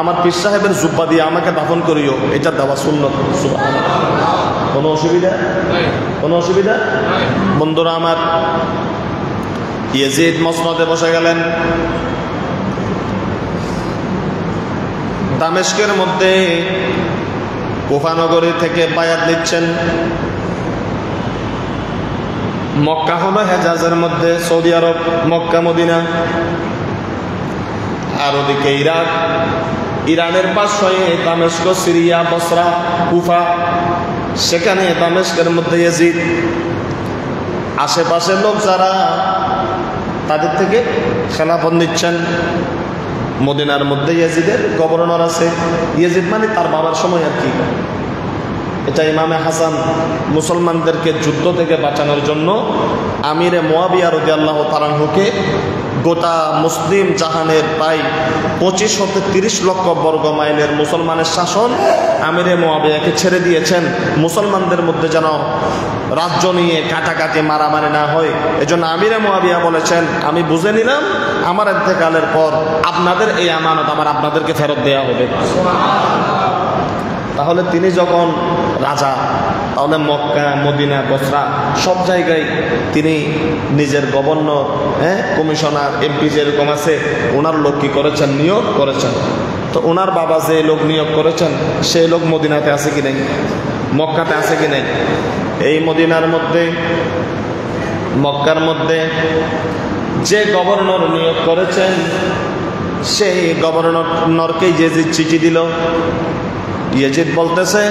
আমার পীর সাহেবের জুব্বা দিয়ে আমাকে দাফন করিও, এটা দেওয়া সুন্নত। সুবহানাল্লাহ। কোনো অসুবিধা? কোনো অসুবিধা? বন্ধুরা আমার, ইয়াজিদ মসনদে বসে গেলেন। দামেস্কের মধ্যে কুফা নগরী থেকে বায়াত নিচ্ছেন। মক্কা হলো হেজাজের মধ্যে, সৌদি আরব, মক্কা মদিনা, আর ওদিকে ইরাক, ইরানের পাশে দামেস্ক, সিরিয়া, বসরা, কুফা, সেখানে দামেস্কের মধ্যে ইয়াজিদ। আশেপাশের লোক যারা তাদের থেকে খেলাফত নিচ্ছেন। মদিনার মধ্যে ইয়াজিদের গভর্নর আছে। ইয়াজিদ মানে তার বাবার সময় আর কি। এটা ইমামে হাসান মুসলমানদেরকে যুদ্ধ থেকে বাঁচানোর জন্য আমিরে মুআবিয়া রাদিয়াল্লাহু তাআলা আনহুকে গোটা মুসলিম জাহানের প্রায় 25 হতে 30 লক্ষ বর্গ মাইলের মুসলমানের শাসন আমিরে মুআবিয়াকে ছেড়ে দিয়েছেন, মুসলমানদের মধ্যে যেন রাজ্য নিয়ে কাটাকাটি মারামারি না হয়। এজন্য আমিরে মুআবিয়া বলেছেন, আমি বুঝে নিলাম আমার ইন্তেকালের পর আপনাদের এই আমানত আমার আপনাদেরকে ফেরত দেওয়া হবে। তাহলে তিনি যখন রাজা, তাহলে মক্কা, মদিনা, বসরা সব জায়গায় তিনি নিজের গভর্নর, কমিশনার, এমপি যেরকম আছে, ওনার লোক কি করেছেন? নিয়োগ করেছেন। তো ওনার বাবা যে লোক নিয়োগ করেছেন সেই লোক মদিনাতে আছে কি নেই? মক্কাতে আছে কি নেই? এই মদিনার মধ্যে, মক্কার মধ্যে যে গভর্নর নিয়োগ করেছেন সেই গভর্নরকে ইয়াজিদ চিঠি দিল। ইয়াজিদ বলতেছে,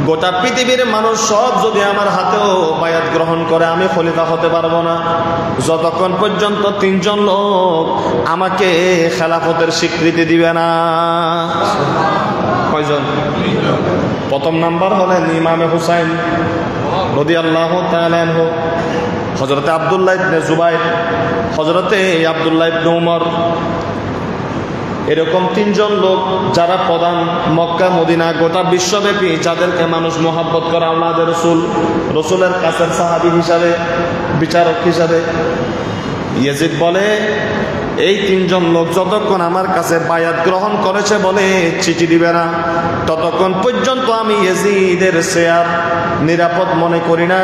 গোটা পৃথিবীর মানুষ সব যদি আমার হাতেও বায়াত গ্রহণ করে আমি খলিফা হতে পারবো না যতক্ষণ পর্যন্ত 3 জন লোক আমাকে খেলাফতের স্বীকৃতি দিবে না। কয়জন? প্রথম নাম্বার হলেন ইমামে হুসাইন রাদিয়াল্লাহু তাআলা আনহু, হযরতে আব্দুল্লাহ ইবনে জুবাইর, হযরতে আব্দুল্লাহ ইবনে উমর, এরকম তিনজন লোক যারা প্রধান, মক্কা মদিনা গোটা বিশ্বব্যাপী, যাদেরকে মানুষ মোহাব্বত করে আওলাদে রসুল, রসুলের কাছের সাহাবী হিসাবে, বিচারক হিসাবে। ইয়াজিদ বলে এই তিনজন লোক যতক্ষণ আমার কাছে বায়াত গ্রহণ করেছে বলে চিঠি দিবে না, ততক্ষণ পর্যন্ত আমি ইয়াজিদের শেয়ার নিরাপদ মনে করি না।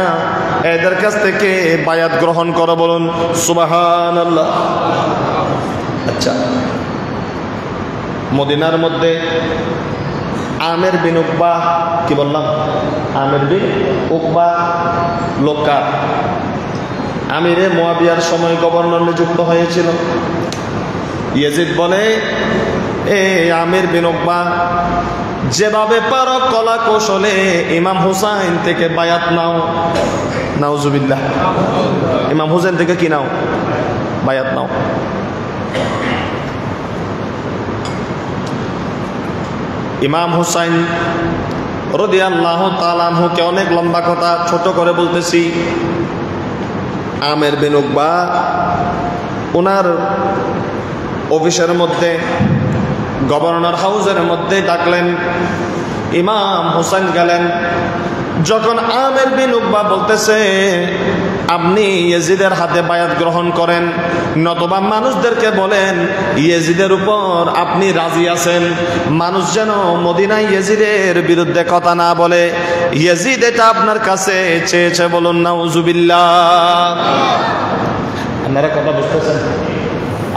এদের কাছ থেকে বায়াত গ্রহণ করো, বলুন সুবহানাল্লাহ। আচ্ছা, মদিনার মধ্যে আমের বিন উকবা, কি বললাম? আমের বিন উকবা লোকা আমিরে মুয়াবিয়ার সময় গভর্নর নিযুক্ত হয়েছিল। ইয়াজিদ বলে এ আমির বিন উকবা, যেভাবে পারো কলা কৌশলে ইমাম হুসাইন থেকে বায়াত নাও। নাউজুবিল্লাহ। ইমাম হুসাইন থেকে কি নাও? বায়াত নাও। ইমাম হুসাইন রাদিয়াল্লাহু তাআলা আনহুকে, অনেক লম্বা কথা ছোট করে বলতেছি, আমের বিন উকবা ওনার অফিসের মধ্যে, গভর্নর হাউসের মধ্যে ডাকলেন। ইমাম হুসাইন গেলেন। যখন আমের বিন উকবা বলতেছে আপনি ইয়াজিদের হাতে বায়াত গ্রহণ করেন, নতুবা মানুষদেরকে বলেন ইয়াজিদের উপর আপনি রাজি আছেন, মানুষ যেন মদিনায় ইয়াজিদের বিরুদ্ধে কথা না বলে। ইয়াজিদ এটা আপনার কাছে চেয়েছে, বলুন নাউজুবিল্লাহ। আপনারা কথা বুঝতেছেন?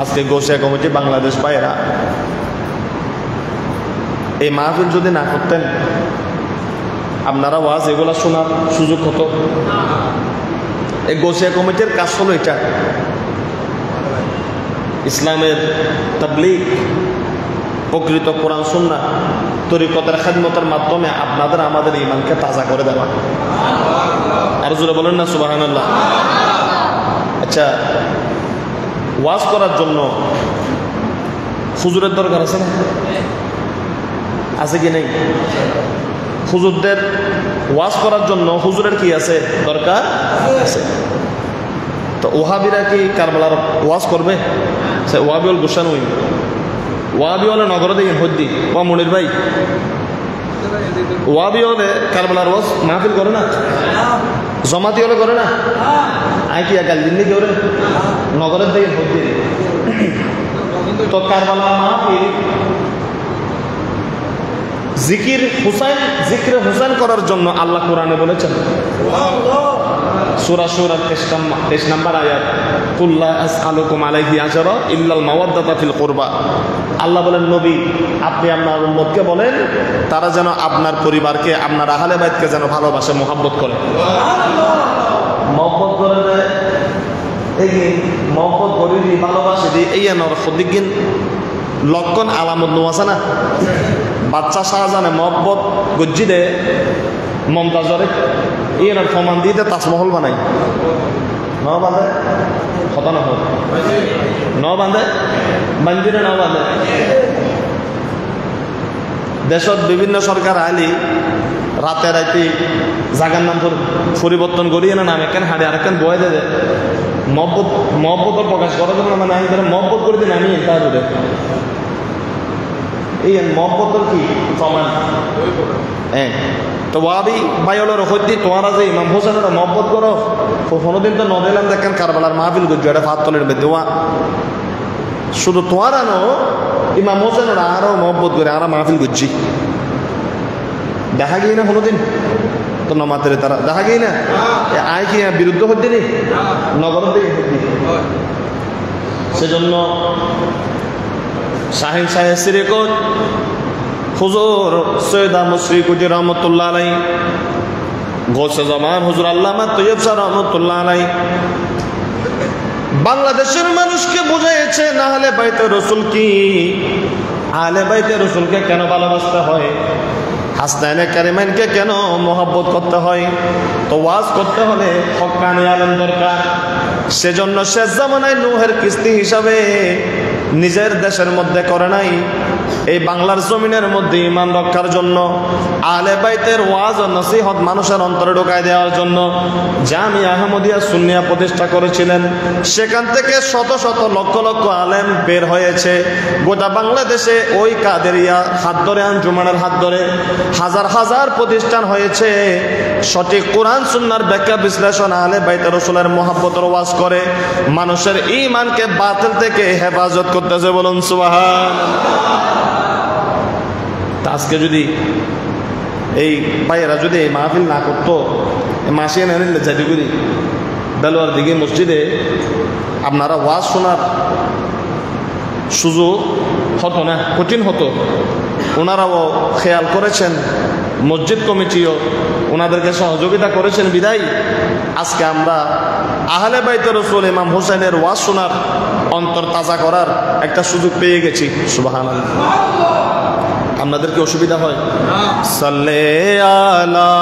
আজকে গোসিয়া কমিটি বাংলাদেশ ভাইয়েরা এই মাহফিল যদি না করতেন, আপনারা ওয়াজ এগুলা শোনার সুযোগ হতো। এই গোসিয়া কমিটির কাজ হলো এটা, ইসলামের তাবলীগ, প্রকৃত কোরআন সুন্নাহ তরিকতের খেদমতের মাধ্যমে আপনাদের আমাদের ঈমানকে তাজা করে দেওয়া। আর জোরে বলেন না সুবহানাল্লাহ। আচ্ছা, ওয়াজ করার জন্য হুজুরের দরকার আছে না? আছে কি নেই? হুজুরদের ওয়াজ করার জন্য হুজুরের কি আছে? দরকার আছে। তো ওহাবিরা কি কারবালার ওয়াজ করবে? সে ওয়াবি হল গুসান হইন, ওয়াবি হলে নগর দেখেন হদ্দি ও মনির ভাই, ওয়াবি হলে কারবালার ওয়াজ মাহফিল করে না? জমাতি হলে করে না? আই কি একাল দিন কি করে নগরের দেখেন হদ্দি। তো কারবালার মাহফিল জিকির হুসাইন, জিক্রে হুসাইন করার জন্য আল্লাহ কোরআনে বলেছেন, সূরা সূরা 23 নম্বর আয়াত, কুল লা আসআলুকুম আলাইহি আজরা ইল্লাল মাওয়াদ্দাতা ফিল কুরবা। আল্লাহ বলেন নবী আপনি আপনার উম্মতকে বলেন তারা যেন আপনার পরিবারকে, আপনার আহলে বাইতকে যেন ভালোবাসে, মোহাব্বত করে। মোহাব্বত করে দেয় এই মোহাব্বত করে দি, ভালোবাসে দি, এই নর খদিগিন লক্ষণ আলামত নো আছে না? বাচ্চা শাহজাহানে মহব্বত গজ্জি দে মমতাজরে এর প্রমাণ দিয়ে তাজমহল বানাই ন বাঁধে, কথা না হোক ন বাঁধে, মন্দিরে ন বাঁধে। দেশত বিভিন্ন সরকার আইলি রাতে রাতে জাগার নাম পরিবর্তন করিয়ে না, নাম এখানে হাড়ে আর একখান বয়ে দে মহব্বত প্রকাশ করার জন্য, মানে আমি মহব্বত করে দিন আমি তাহলে এই মহব্বতের কি প্রমাণ? হ্যাঁ, তো ওয়াবি বাইলের হইতে তোমারা যে ইমাম হোসেনের মহব্বত করো, কোনোদিন তো নদিলাম দেখেন কারবালার মাহফিল গুজ এটা ফাতলের বেদে ওয়া শুধু তোমার আনো ইমাম হোসেনের আরো মহব্বত করে আর মাহফিল গুজি দেখা গিয়ে না কোনোদিন তো নমাতের তারা দেখা গিয়ে না আয় কি বিরুদ্ধ হতে নি নগরের দিকে সেজন্য শাহিন সাহেব সিরেকত হুজুর সৈয়দ মুশরিকুদ্দি রহমতুল্লাহ আলাইহি, গৌসে জামান হুজুর আল্লামা তৈয়ব শাহ রহমতুল্লাহ আলাইহি বাংলাদেশের মানুষকে বুঝাইছে না আহলে বাইতে রাসূল কি, আহলে বাইতে রাসূলকে কেন ভালোবাসতে হয়, হাসনাইনে কারিমাইনকে কেন মোহাব্বত করতে হয়। তো ওয়াজ করতে হলে হক্কানি আলেম দরকার। সেজন্য শেষ জামানায় নূহের কিস্তি হিসাবে নিজের দেশের মধ্যে করে নাই, এই বাংলার জমিনের মধ্যে ঈমান রক্ষার জন্য, আহলে বাইতের ওয়াজ ও নসিহত মানুষের অন্তরে ঢোকায় দেওয়ার জন্য জামিয়া আহমদিয়া সুন্নিয়া প্রতিষ্ঠা করেছিলেন। সেখান থেকে শত শত লক্ষ লক্ষ আলেম বের হয়েছে। গোটা বাংলাদেশে ওই কাদেরিয়া হাত ধরে, আঞ্জুমানের হাত ধরে হাজার হাজার প্রতিষ্ঠান হয়েছে। সঠিক কোরআন সুন্নাহর ব্যাখ্যা বিশ্লেষণ, আহলে বাইত রাসূলের মহব্বতের ওয়াজ করে মানুষের ঈমানকে বাতিল থেকে হেফাজত করতেছে। বলুন সুবহানাল্লাহ। আজকে যদি এই ভাইয়েরা যদি এই মাহফিল না করতো, মাসিয়ে না নিলে যাইতে করি বেলোয়ার দিকে মসজিদে আপনারা ওয়াজ শোনার সুযোগ হতো না, কঠিন হতো। ওনারাও খেয়াল করেছেন, মসজিদ কমিটিও ওনাদেরকে সহযোগিতা করেছেন বিদায় আজকে আমরা আহলে বাইত রাসূল ইমাম হোসেনের ওয়াজ শোনার, অন্তর তাজা করার একটা সুযোগ পেয়ে গেছি। সুবহানাল্লাহ। আপনাদের কি অসুবিধা হয়? সাল্লে আলা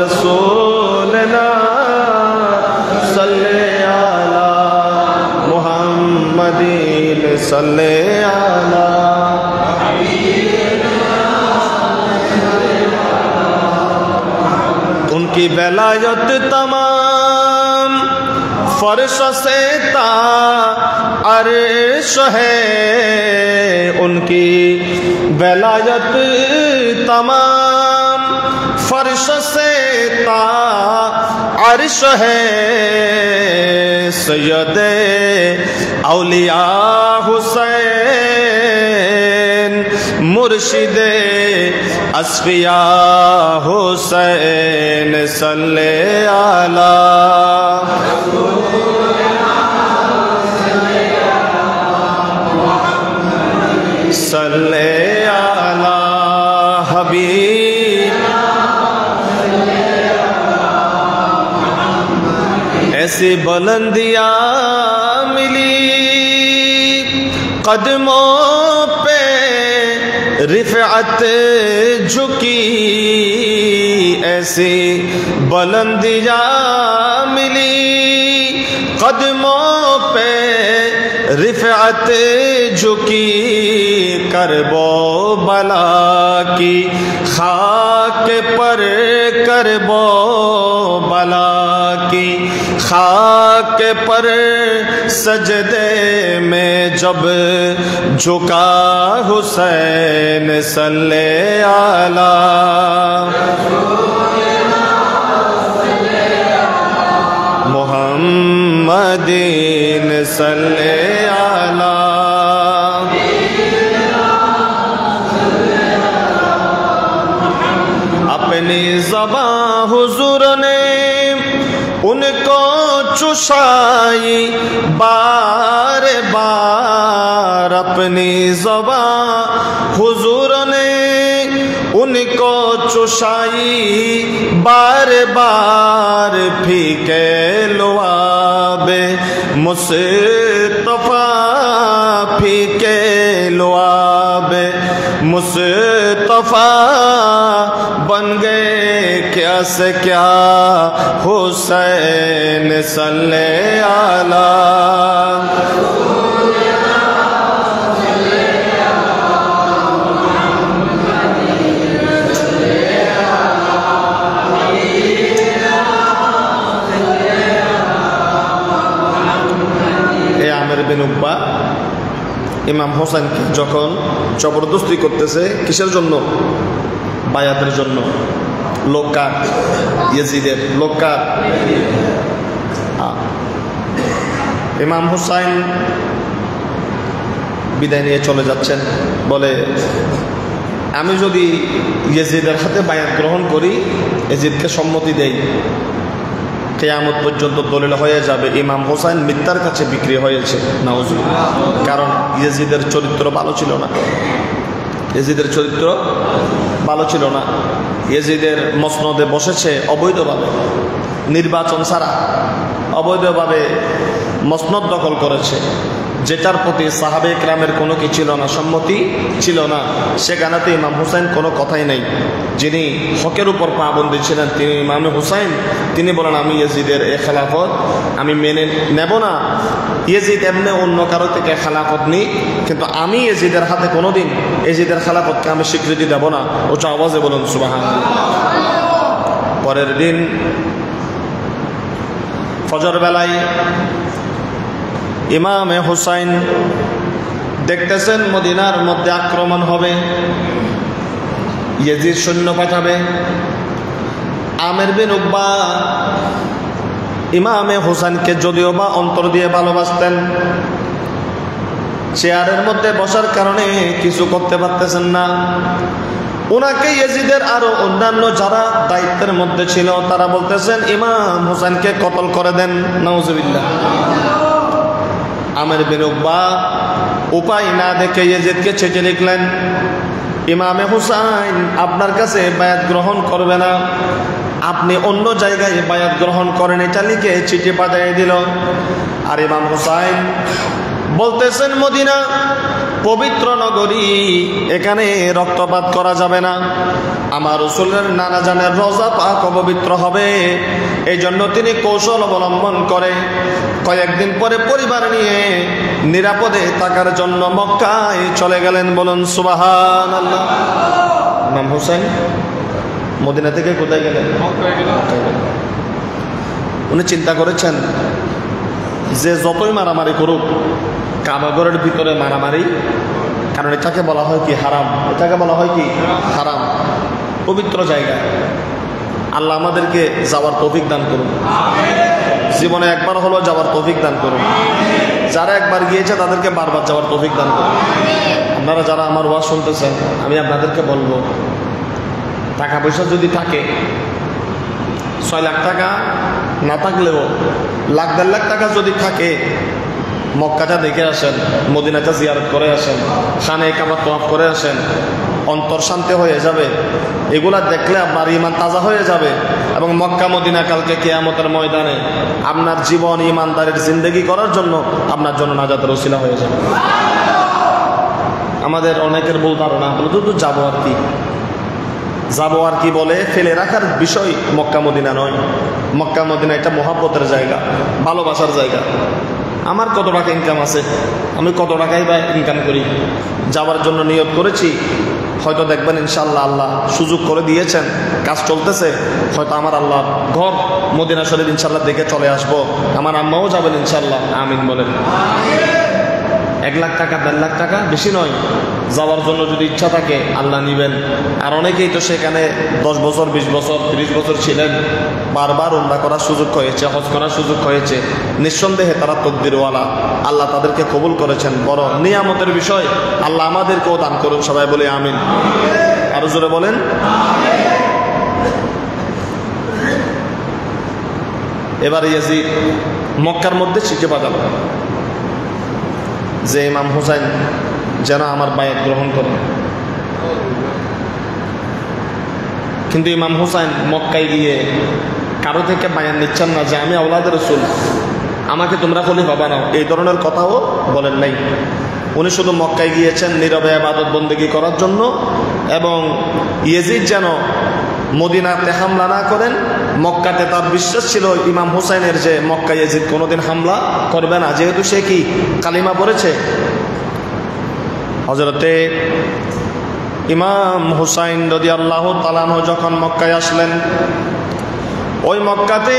রাসূলিনা সাল্লে আলা মুহাম্মাদিন সাল্লে আলা उनकी वलायत तमाम फर्श से अर्श है, उनकी वलायत तमाम फर्श से अर्श है। सैयद औलिया हुसैन मुर्शिदे अस्फिया हुसैन सल्ले आला सल्ले आला हबीब। ऐसी बुलंदियां मिली कदमों पे रिफ़अत झुकी, ऐसी बुलंदियां मिली कदमों पे रिफ़अत झुकी। करबो बला की खाक पर, करबो बला की खाक पर सजदे में जब झुका हुसैन सल्ले आला मुहम्मदीन सल्ले आला। अपनी ज़बां हुजूर ने उनको चुशाई बार बार, अपनी ज़बां हुजूर ने उनको चुशाई बार बार। फीके लुआबे मुस्तफ़ा, फीके लुआबे मुस्तफ़ा बन गए क्या से क्या हुसैन सल्ले आला। আমের বিন উকবা ইমাম হোসেনকে যখন জবরদস্তি করতেছে, কিসের জন্য? বায়াতের জন্য। লোককার ইয়াজিদের লোককার। ইমাম হুসাইন বিদায় নিয়ে চলে যাচ্ছেন, বলে আমি যদি ইয়াজিদের হাতে বায়াত গ্রহণ করি, ইয়াজিদকে সম্মতি দেই, কিয়ামত পর্যন্ত দলিল হয়ে যাবে ইমাম হোসেন মিথ্যার কাছে বিক্রি হয়েছে। নাউজুবিল্লাহ। কারণ ইয়াজিদের চরিত্র ভালো ছিল না, ইয়াজিদের চরিত্র ভালো ছিল না। ইয়াজিদের মসনদে বসেছে অবৈধভাবে, নির্বাচন ছাড়া অবৈধভাবে মসনদ দখল করেছে। যেটার প্রতি সাহাবে কেরামের কোনো কি ছিল না, সম্মতি ছিল না, সেখানেতে ইমাম হুসাইন কোনো কথাই নেই। যিনি হকের উপর পাবন্দি ছিলেন তিনি ইমাম হুসাইন, তিনি বলেন আমি ইয়াজিদের এই খেলাফত আমি মেনে নেব না। ইয়াজিদ এমনি অন্য কারো থেকে খেলাফত নিই, কিন্তু আমি ইয়াজিদের হাতে কোনোদিন ইয়াজিদের খেলাফতকে আমি স্বীকৃতি দেব না। উচ্চ আওয়াজে বলুন সুবহানাল্লাহ। পরের দিন ফজর বেলায় ইমামে হুসাইন দেখতেছেন মদিনার মধ্যে আক্রমণ হবে, ইয়াজিদ সৈন্য পাঠাবে। আমের বিন উকবা ইমামে হুসাইনকে যদিও বা অন্তর দিয়ে ভালোবাসতেন, চেয়ারের মধ্যে বসার কারণে কিছু করতে পারতেছেন না। ওনাকে ইয়াজিদের আরো অন্যান্য যারা দায়িত্বের মধ্যে ছিল তারা বলতেছেন ইমাম হুসাইনকে কতল করে দেন, নাউজুবিল্লাহ। আমের বিন উকবা উপায় না দেখে ইয়াজিদকে চিঠি লিখলেন, ইমামে হুসাইন আপনার কাছে বায়াত গ্রহণ করবে না, আপনি অন্য জায়গায় বায়াত গ্রহণ করেন, এটা লিখে চিঠি পাঠিয়ে দিল। আর ইমাম হুসাইন বলতেছেন মদিনা পবিত্র নগরী, এখানে রক্তপাত করা যাবে না, আমার রাসূলের নানা জানের রওজা পাক অপবিত্র হবে। এই জন্য তিনি কৌশল অবলম্বন করে কয়েকদিন পরে পরিবার নিয়ে নিরাপদে থাকার জন্য মক্কায় চলে গেলেন। বলুন সুবহানাল্লাহ। ইমাম হুসাইন মদিনা থেকে কোথায় গেলেন? উনি চিন্তা করেছেন যে যতই মারামারি করুক কাবাগরের ভিতরে মারামারি, কারণ এটাকে বলা হয় কি হারাম, এটাকে বলা হয় কি হারাম, পবিত্র জায়গা। আল্লাহ আমাদেরকে যাওয়ার তৌফিক দান করুন, জীবনে একবার হলো যাওয়ার তৌফিক দান করুন। যারা একবার গিয়েছে তাদেরকে বারবার যাওয়ার তৌফিক দান করুন। আপনারা যারা আমার ওয়াজ শুনতেছেন, আমি আপনাদেরকে বলবো টাকা পয়সা যদি থাকে, 6 লাখ টাকা না থাকলেও লাখ 1.5 লাখ টাকা যদি থাকে, মক্কাটা দেখে আসেন, মদিনাটা জিয়ারত করে আসেন, খানে কাবা তওয়াফ করে আসেন, অন্তর শান্তি হয়ে যাবে। এগুলা দেখলে আপনার ঈমান তাজা হয়ে যাবে এবং মক্কা মদিনা কালকে কিয়ামতের ময়দানে আপনার জীবন ঈমানদারের জিন্দেগি করার জন্য আপনার জন্য নাজাতের ওসিলা হয়ে যাবে। আমাদের অনেকের ভুল ধারণা হলো তো যাবো আর কি, যাবো আর কি বলে ফেলে রাখার বিষয় মক্কা মদিনা নয়। মক্কা মদিনা এটা মহাব্বতের জায়গা, ভালোবাসার জায়গা। আমার কত টাকা ইনকাম আছে, আমি কত টাকাই বা ইনকাম করি, যাওয়ার জন্য নিয়ত করেছি, হয়তো দেখবেন ইনশাআল্লাহ আল্লাহ সুযোগ করে দিয়েছেন, কাজ চলতেছে, হয়তো আমার আল্লাহ ঘর মদিনা শরীফ ইনশাআল্লাহ দেখে চলে আসবো, আমার আম্মাও যাবেন ইনশাআল্লাহ, আমিন বলেন। 1 লাখ টাকা 1.5 লাখ টাকা বেশি নয়, যাওয়ার জন্য যদি ইচ্ছা থাকে আল্লাহ নিবেন। আর অনেকেই তো সেখানে 10 বছর 20 বছর 30 বছর ছিলেন, বারবার উমরা করার সুযোগ হয়েছে, হজ করার সুযোগ হয়েছে, নিঃসন্দেহে তারা তকদিরওয়ালা, আল্লাহ তাদেরকে কবুল করেছেন। বড় নিয়ামতের বিষয়, আল্লাহ আমাদেরকেও দান করুন, সবাই বলে আমিন। আরো জোরে বলেন। এবার ইয়াজিদ মক্কার মধ্যে চিঠি পাঠালো যে ইমাম হুসাইন যেন আমার বায়াত গ্রহণ করেন। কিন্তু ইমাম হুসাইন মক্কায় গিয়ে কারো থেকে বায়াত নিচ্ছেন না যে আমি আওলাদের রাসূল, আমাকে তোমরা খলিফা বানাও, এই ধরনের কথাও বলেন নাই। উনি শুধু মক্কায় গিয়েছেন নীরবে ইবাদত বন্দেগী করার জন্য, এবং ইয়াজিদ যেন মদিনাতে হামলা না করেন। মক্কাতে তার বিশ্বাস ছিল ইমাম হুসাইনের যে মক্কা ইয়াজিদ কোনোদিন হামলা করবে না, যেহেতু সে কি কালিমা পড়েছে। হযরতে ইমাম হুসাইন রাদিয়াল্লাহু তাআলা আনহু যখন মক্কায় আসলেন, ওই মক্কাতে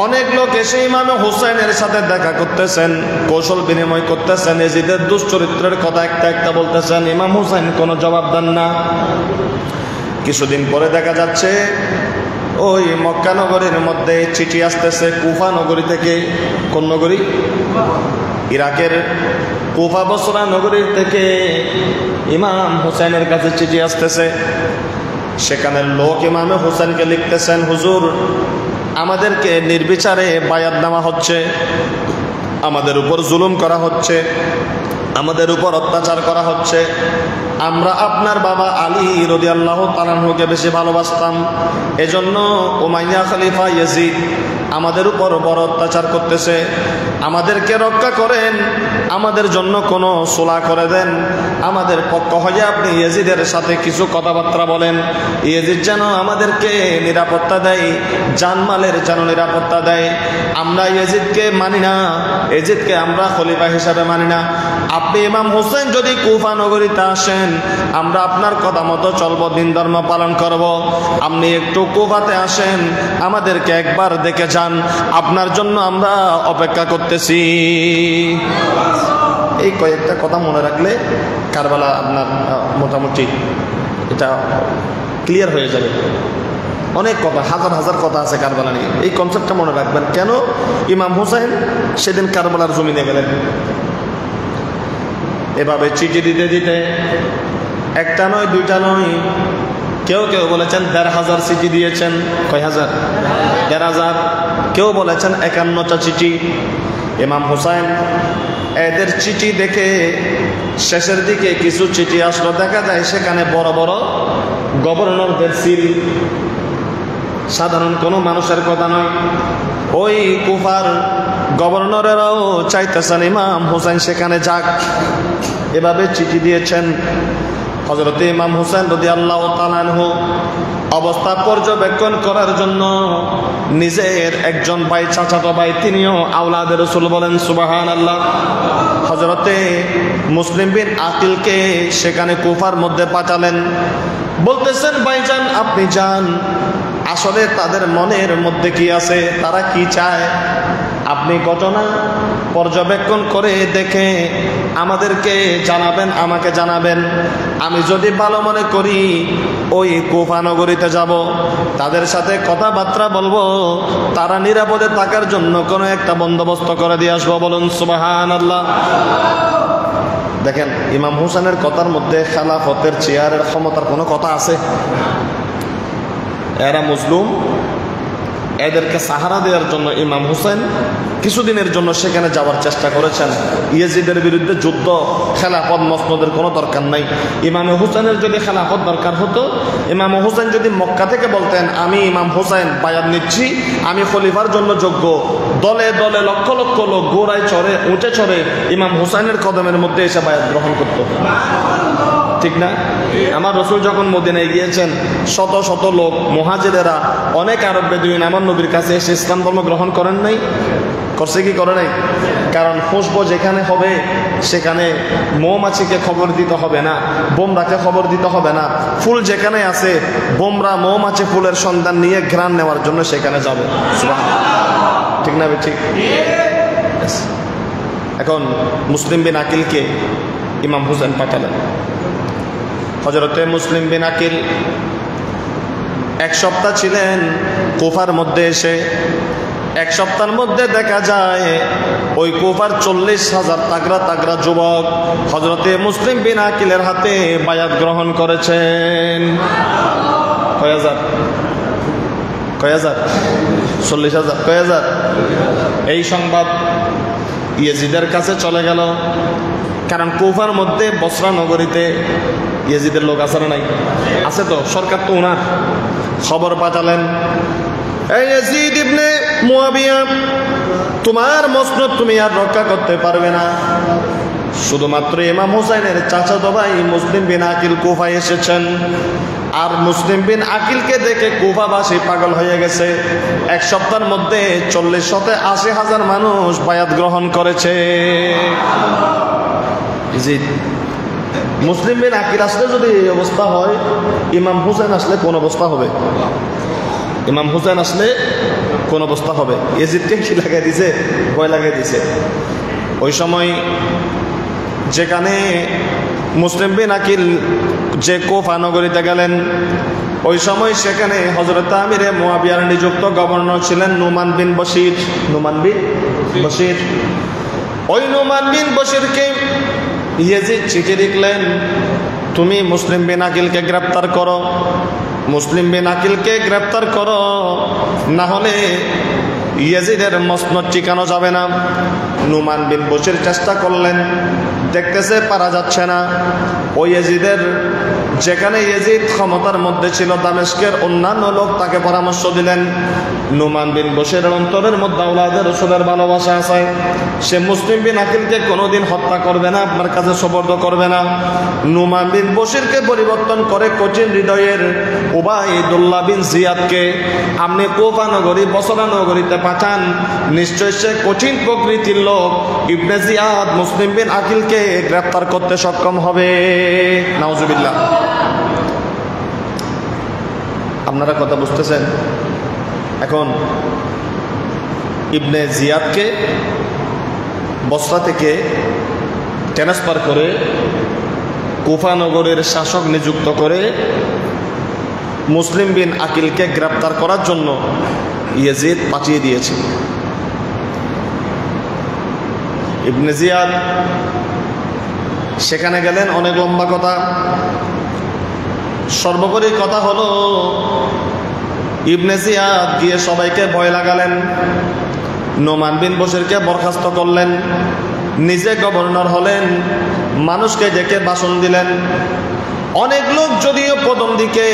অনেক লোক এসে ইমাম হুসাইনের সাথে দেখা করতেছেন, কৌশল বিনিময় করতেছেন, ইয়াজিদের দুশ্চরিত্রের কথা একটা একটা বলতেছেন। ইমাম হুসাইন কোনো জবাব দেন না। কিছুদিন পরে দেখা যাচ্ছে ওই মক্কা নগরীর মধ্যে চিঠি আসতেছে কুফা নগরী থেকে। কোন নগরী? ইরাকের কুফা বসরা নগরীর থেকে ইমাম হুসাইনের কাছে চিঠি আসতেছে। সেখানের লোক ইমামে হুসাইনকে লিখতেছেন, হুজুর আমাদেরকে নির্বিচারে বায়াত নেওয়া হচ্ছে, আমাদের উপর জুলুম করা হচ্ছে, আমাদের উপর অত্যাচার করা হচ্ছে। আমরা আপনার বাবা আলী রাদিয়াল্লাহু তাআলা আনহুকে বেশি ভালোবাসতাম, এজন্য উমাইয়া খলিফা ইয়াজিদ আমাদের উপর বড় অত্যাচার করতেছে, আমাদেরকে রক্ষা করেন, আমাদের জন্য কোনো সুলা করে দেন, আমাদের পক্ষ হয়ে আপনি ইয়াজিদের সাথে কিছু কথাবার্তা বলেন, ইয়াজিদ যেন আমাদেরকে নিরাপত্তা দেয়, জানমালের যেন নিরাপত্তা দেয়। আমরা ইয়াজিদকে মানি না, ইয়াজিদকে আমরা খলিফা হিসাবে মানি না। আপনি ইমাম হোসেন যদি কুফা নগরীতে আসেন, আমরা আপনার কথা মতো চলব, দিন ধর্ম পালন করব। আপনি একটু কুফাতে আসেন, আমাদেরকে একবার দেখে যান, আপনার জন্য আমরা অপেক্ষা করতেছি। এই কয়েকটা কথা মনে রাখলে কারবালা আপনার মোটামুটি এটা ক্লিয়ার হয়ে যাবে। অনেক কথা, হাজার হাজার কথা আছে কারবালা নিয়ে। এই কনসেপ্টটা মনে রাখবেন, কেন ইমাম হুসাইন সেদিন কারবালার জমিনে গেলেন। এভাবে চিঠি দিতে দিতে একটা নয়, দুইটা নয়, কেউ কেউ বলেছেন ১,৫০০ চিঠি দিয়েছেন। কয় হাজার? ১,৫০০। কেউ বলেছেন ৫১টা চিঠি। ইমাম হুসাইন এদের চিঠি দেখে শেষের দিকে কিছু চিঠি আসলো, দেখা যায় সেখানে বড় বড় গভর্নরদের সিল। সাধারণ কোনো মানুষের কথা নয়। ওই কুফার গভর্নরেরাও চাইতেছেন ইমাম হুসাইন সেখানে যাক, এভাবে চিঠি দিয়েছেন। হযরত ইমাম হুসাইন রাদিয়াল্লাহু তাআলা আনহু অবস্থা পর্যবেক্ষণ করার জন্য নিজের একজন ভাই, চাচাতো ভাই, তিনিও আওলাদে রাসূল, বলেন সুবহানাল্লাহ, হযরতে মুসলিম বিন আকিলকে সেখানে কুফার মধ্যে পাঠালেন। বলতেছেন, ভাইজান আপনি যান, আসলে তাদের মনের মধ্যে কি আছে, তারা কি চায়, আপনি ঘটনা পর্যবেক্ষণ করে দেখে আমাদেরকে জানাবেন, আমাকে জানাবেন। আমি যদি ভালো মনে করি ওই কুফা নগরীতে যাব, তাদের সাথে কথাবার্তা বলবো, তারা নিরাপদে থাকার জন্য কোনো একটা বন্দোবস্ত করে দিয়ে আসবো। বলুন সুবহানাল্লাহ। দেখেন, ইমাম হুসাইনের কথার মধ্যে খেলাফতের চেয়ারের ক্ষমতার কোনো কথা আছে? এরা মজলুম, এদেরকে সাহারা দেওয়ার জন্য ইমাম হুসাইন কিছুদিনের জন্য সেখানে যাওয়ার চেষ্টা করেছেন। ইয়াজিদের বিরুদ্ধে যুদ্ধ, খেলাফত মসনদের কোনো দরকার নাই। ইমাম হুসাইনের যদি খেলাফত দরকার হতো, ইমাম হুসাইন যদি মক্কা থেকে বলতেন আমি ইমাম হুসাইন বায়াত নিচ্ছি, আমি খলিফার জন্য যোগ্য, দলে দলে লক্ষ লক্ষ লোক ঘোড়ায় চড়ে, উঠে চড়ে ইমাম হুসাইনের কদমের মধ্যে এসে বায়াত গ্রহণ করত। ঠিক না? আমার রাসূল যখন মদিনায় গিয়েছেন, শত শত লোক, মুহাজিরেরা, অনেক আরব বেদুইন আমার নবীর কাছে এসে ইসলাম ধর্ম গ্রহণ করেন নাই? করছে কি করে নাই? কারণ খুশবু যেখানে হবে সেখানে মৌমাছিকে খবর দিতে হবে না, বোমরাকে খবর দিতে হবে না। ফুল যেখানে আছে, বোমরা মৌমাছি ফুলের সন্ধান নিয়ে ঘ্রাণ নেওয়ার জন্য সেখানে যাবে। ঠিক না? ঠিক। এখন মুসলিম বিন আকিলকে ইমাম হুসাইন পাঠালেন। হযরতে মুসলিম বিন আকিল 1 সপ্তাহ ছিলেন কুফার মধ্যে। এসে 1 সপ্তাহের মধ্যে দেখা যায় ওই কুফার 40,000 তাগড়া তাগড়া যুবক হযরতে মুসলিম বিন আকিলের হাতে বায়াত গ্রহণ করেছেন। কয় হাজার? 40,000। কয় হাজার? এই সংবাদ ইয়াজিদের কাছে চলে গেল। কারণ কুফার মধ্যে বসরা নগরীতে ইয়াজিদের লোক আছে না নাই? আছে তো, সরকার তো ওনার। খবর পাঠালেন, এই ইয়াজিদ ইবনে মুয়াবিয়া, তোমার মসনদ তুমি আর রক্ষা করতে পারবে না। শুধুমাত্র ইমাম হুসাইনের চাচাতো ভাই মুসলিম বিন আকিল কুফায় এসেছেন। আর মুসলিম বিন আকিলকে দেখে কুফাবাসী পাগল হয়ে গেছে। 1 সপ্তাহের মধ্যে 40,000 মানুষ বায়াত গ্রহণ করেছে। মুসলিম বিন আকিল আসলে যদি এই অবস্থা হয়, ইমাম হুসাইন আসলে কোন অবস্থা হবে? ইমাম হুসাইন আসলে কোন অবস্থা হবে? ইয়াজিদকে কি লাগাই দিছে? ভয় লাগাই দিছে। ওই সময় যেখানে মুসলিম বিন আকিল যে কুফা নগরীতে গেলেন, ওই সময় সেখানে হযরত আমিরে মুয়াবিয়ার নিযুক্ত গভর্নর ছিলেন নুমান বিন বশির। নুমান বিন বশির। ওই নুমান বিন বশিরকে ইয়াজিদ চিঠি লিখলেন, তুমি মুসলিম বিন আকিলকে গ্রেফতার করো, মুসলিম বিন আকিলকে গ্রেফতার করো, না হলে ইয়াজিদের মসনদ ঠিকানো যাবে না। নুমান বিন বশির চেষ্টা করলেন, দেখতেছে পারা যাচ্ছে না। ওই ইয়াজিদের যেখানে ইয়াজিদ ক্ষমতার মধ্যে ছিল, দামেস্কের অন্যান্য লোক তাকে পরামর্শ দিলেন, নুমান বিন বশিরের অন্তরের মধ্যে আওলাদে রাসূলের ভালোবাসা আছে, সে মুসলিম বিন আকিলকে কোনোদিন হত্যা করবে না, আপনার কাছে সুপর্দ করবে না। নুমান বিন বশিরকে পরিবর্তন করে কঠিন হৃদয়ের উবাইদুল্লাহ বিন জিয়াদকে আপনি কুফা নগরী, বসরা নগরীতে পাঠান। নিশ্চয় সে কঠিন প্রকৃতির লোক, ইবনে জিয়াদ মুসলিম বিন আকিলকে গ্রেফতার করতে সক্ষম হবে। নাউজুবিল্লাহ। আপনারা কথা বুঝতেছেন? এখন ইবনে জিয়াদকে বসরা থেকে ট্রান্সফার করে কুফা নগরের শাসক নিযুক্ত করে মুসলিম বিন আকিলকে গ্রেফতার করার জন্য ইয়াজিদ পাঠিয়ে দিয়েছে। ইবনে জিয়াদ সেখানে গেলেন, অনেক লম্বা কথা। সর্বোপরি কথা হলো, ইবনে জিয়াদ গিয়ে সবাইকে ভয় লাগালেন, নোমান বিন বশিরকে বরখাস্ত করলেন, নিজে গভর্নর হলেন, মানুষকে ডেকে ভাষণ দিলেন। অনেক লোক যদিও প্রথম দিকে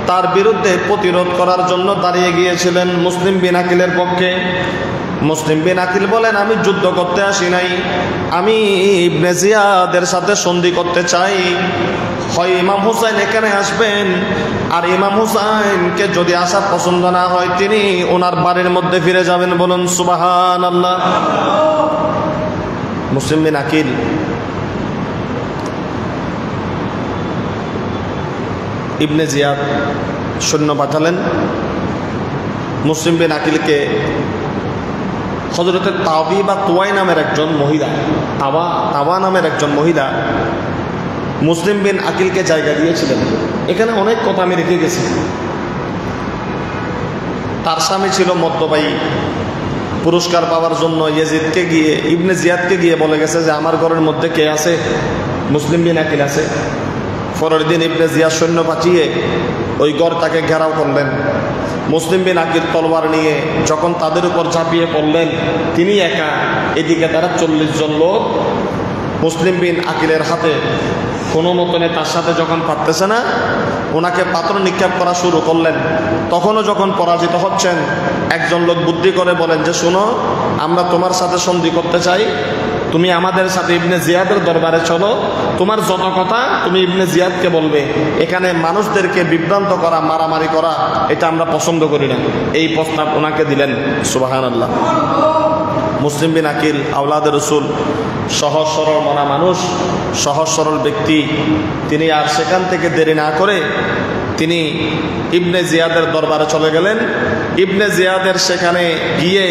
তার বিরুদ্ধে প্রতিরোধ করার জন্য দাঁড়িয়ে গিয়েছিলেন মুসলিম বিন আকিলের পক্ষে। মুসলিম বিন আকিল বলেন, আমি যুদ্ধ করতে আসি নাই, আমি ইবনে জিয়াদের সাথে সন্ধি করতে চাই। হয় ইমাম হুসাইন এখানে আসবেন, আর ইমাম হুসাইনকে যদি আসা পছন্দ না হয় তিনি ওনার বাড়ির মধ্যে ফিরে যাবেন। বলুন সুবহানাল্লাহ। মুসলিম বিন আকিল ইবনে জিয়াদ সৈন্য পাঠালেন। মুসলিম বিন আকিলকে হযরতে তাওয়ি বা তুয়াই নামের একজন মহিলা, তাওয়া নামের একজন মহিলা মুসলিম বিন আকিলকে জায়গা দিয়েছিলেন। এখানে অনেক কথা আমি রেখে গেছি। তার স্বামী ছিল মদ্যপায়ী। পুরস্কার পাওয়ার জন্য ইয়াজিদকে গিয়ে, ইবনে জিয়াদকে গিয়ে বলে গেছে যে আমার ঘরের মধ্যে কে আছে? মুসলিম বিন আকিল আছে। পরের দিন ইবনে জিয়াদ সৈন্য পাঠিয়ে ওই ঘর তাকে ঘেরাও করলেন। মুসলিম বিন আকিল তলোয়ার নিয়ে যখন তাদের উপর ঝাঁপিয়ে পড়লেন, তিনি একা, এদিকে তারা 40 জন লোক মুসলিম বিন আকিলের হাতে কোনো মতনে তার সাথে যখন পারতেছে না, ওনাকে পাথর নিক্ষেপ করা শুরু করলেন। তখনও যখন পরাজিত হচ্ছেন, একজন লোক বুদ্ধি করে বলেন যে শোনো, আমরা তোমার সাথে সন্ধি করতে চাই, তুমি আমাদের সাথে ইবনে জিয়াদের দরবারে চলো, তোমার যত কথা তুমি ইবনে জিয়াদকে বলবে, এখানে মানুষদেরকে বিভ্রান্ত করা, মারামারি করা এটা আমরা পছন্দ করি না। এই প্রস্তাব ওনাকে দিলেন। সুবহানাল্লাহ। মুসলিম বিন আকিল আওলাদে রাসূল, সহজ সরল মনা মানুষ, সহজ সরল ব্যক্তি। তিনি আর সেখান থেকে দেরি না করে তিনি ইবনে জিয়াদের দরবারে চলে গেলেন। ইবনে জিয়াদের সেখানে গিয়ে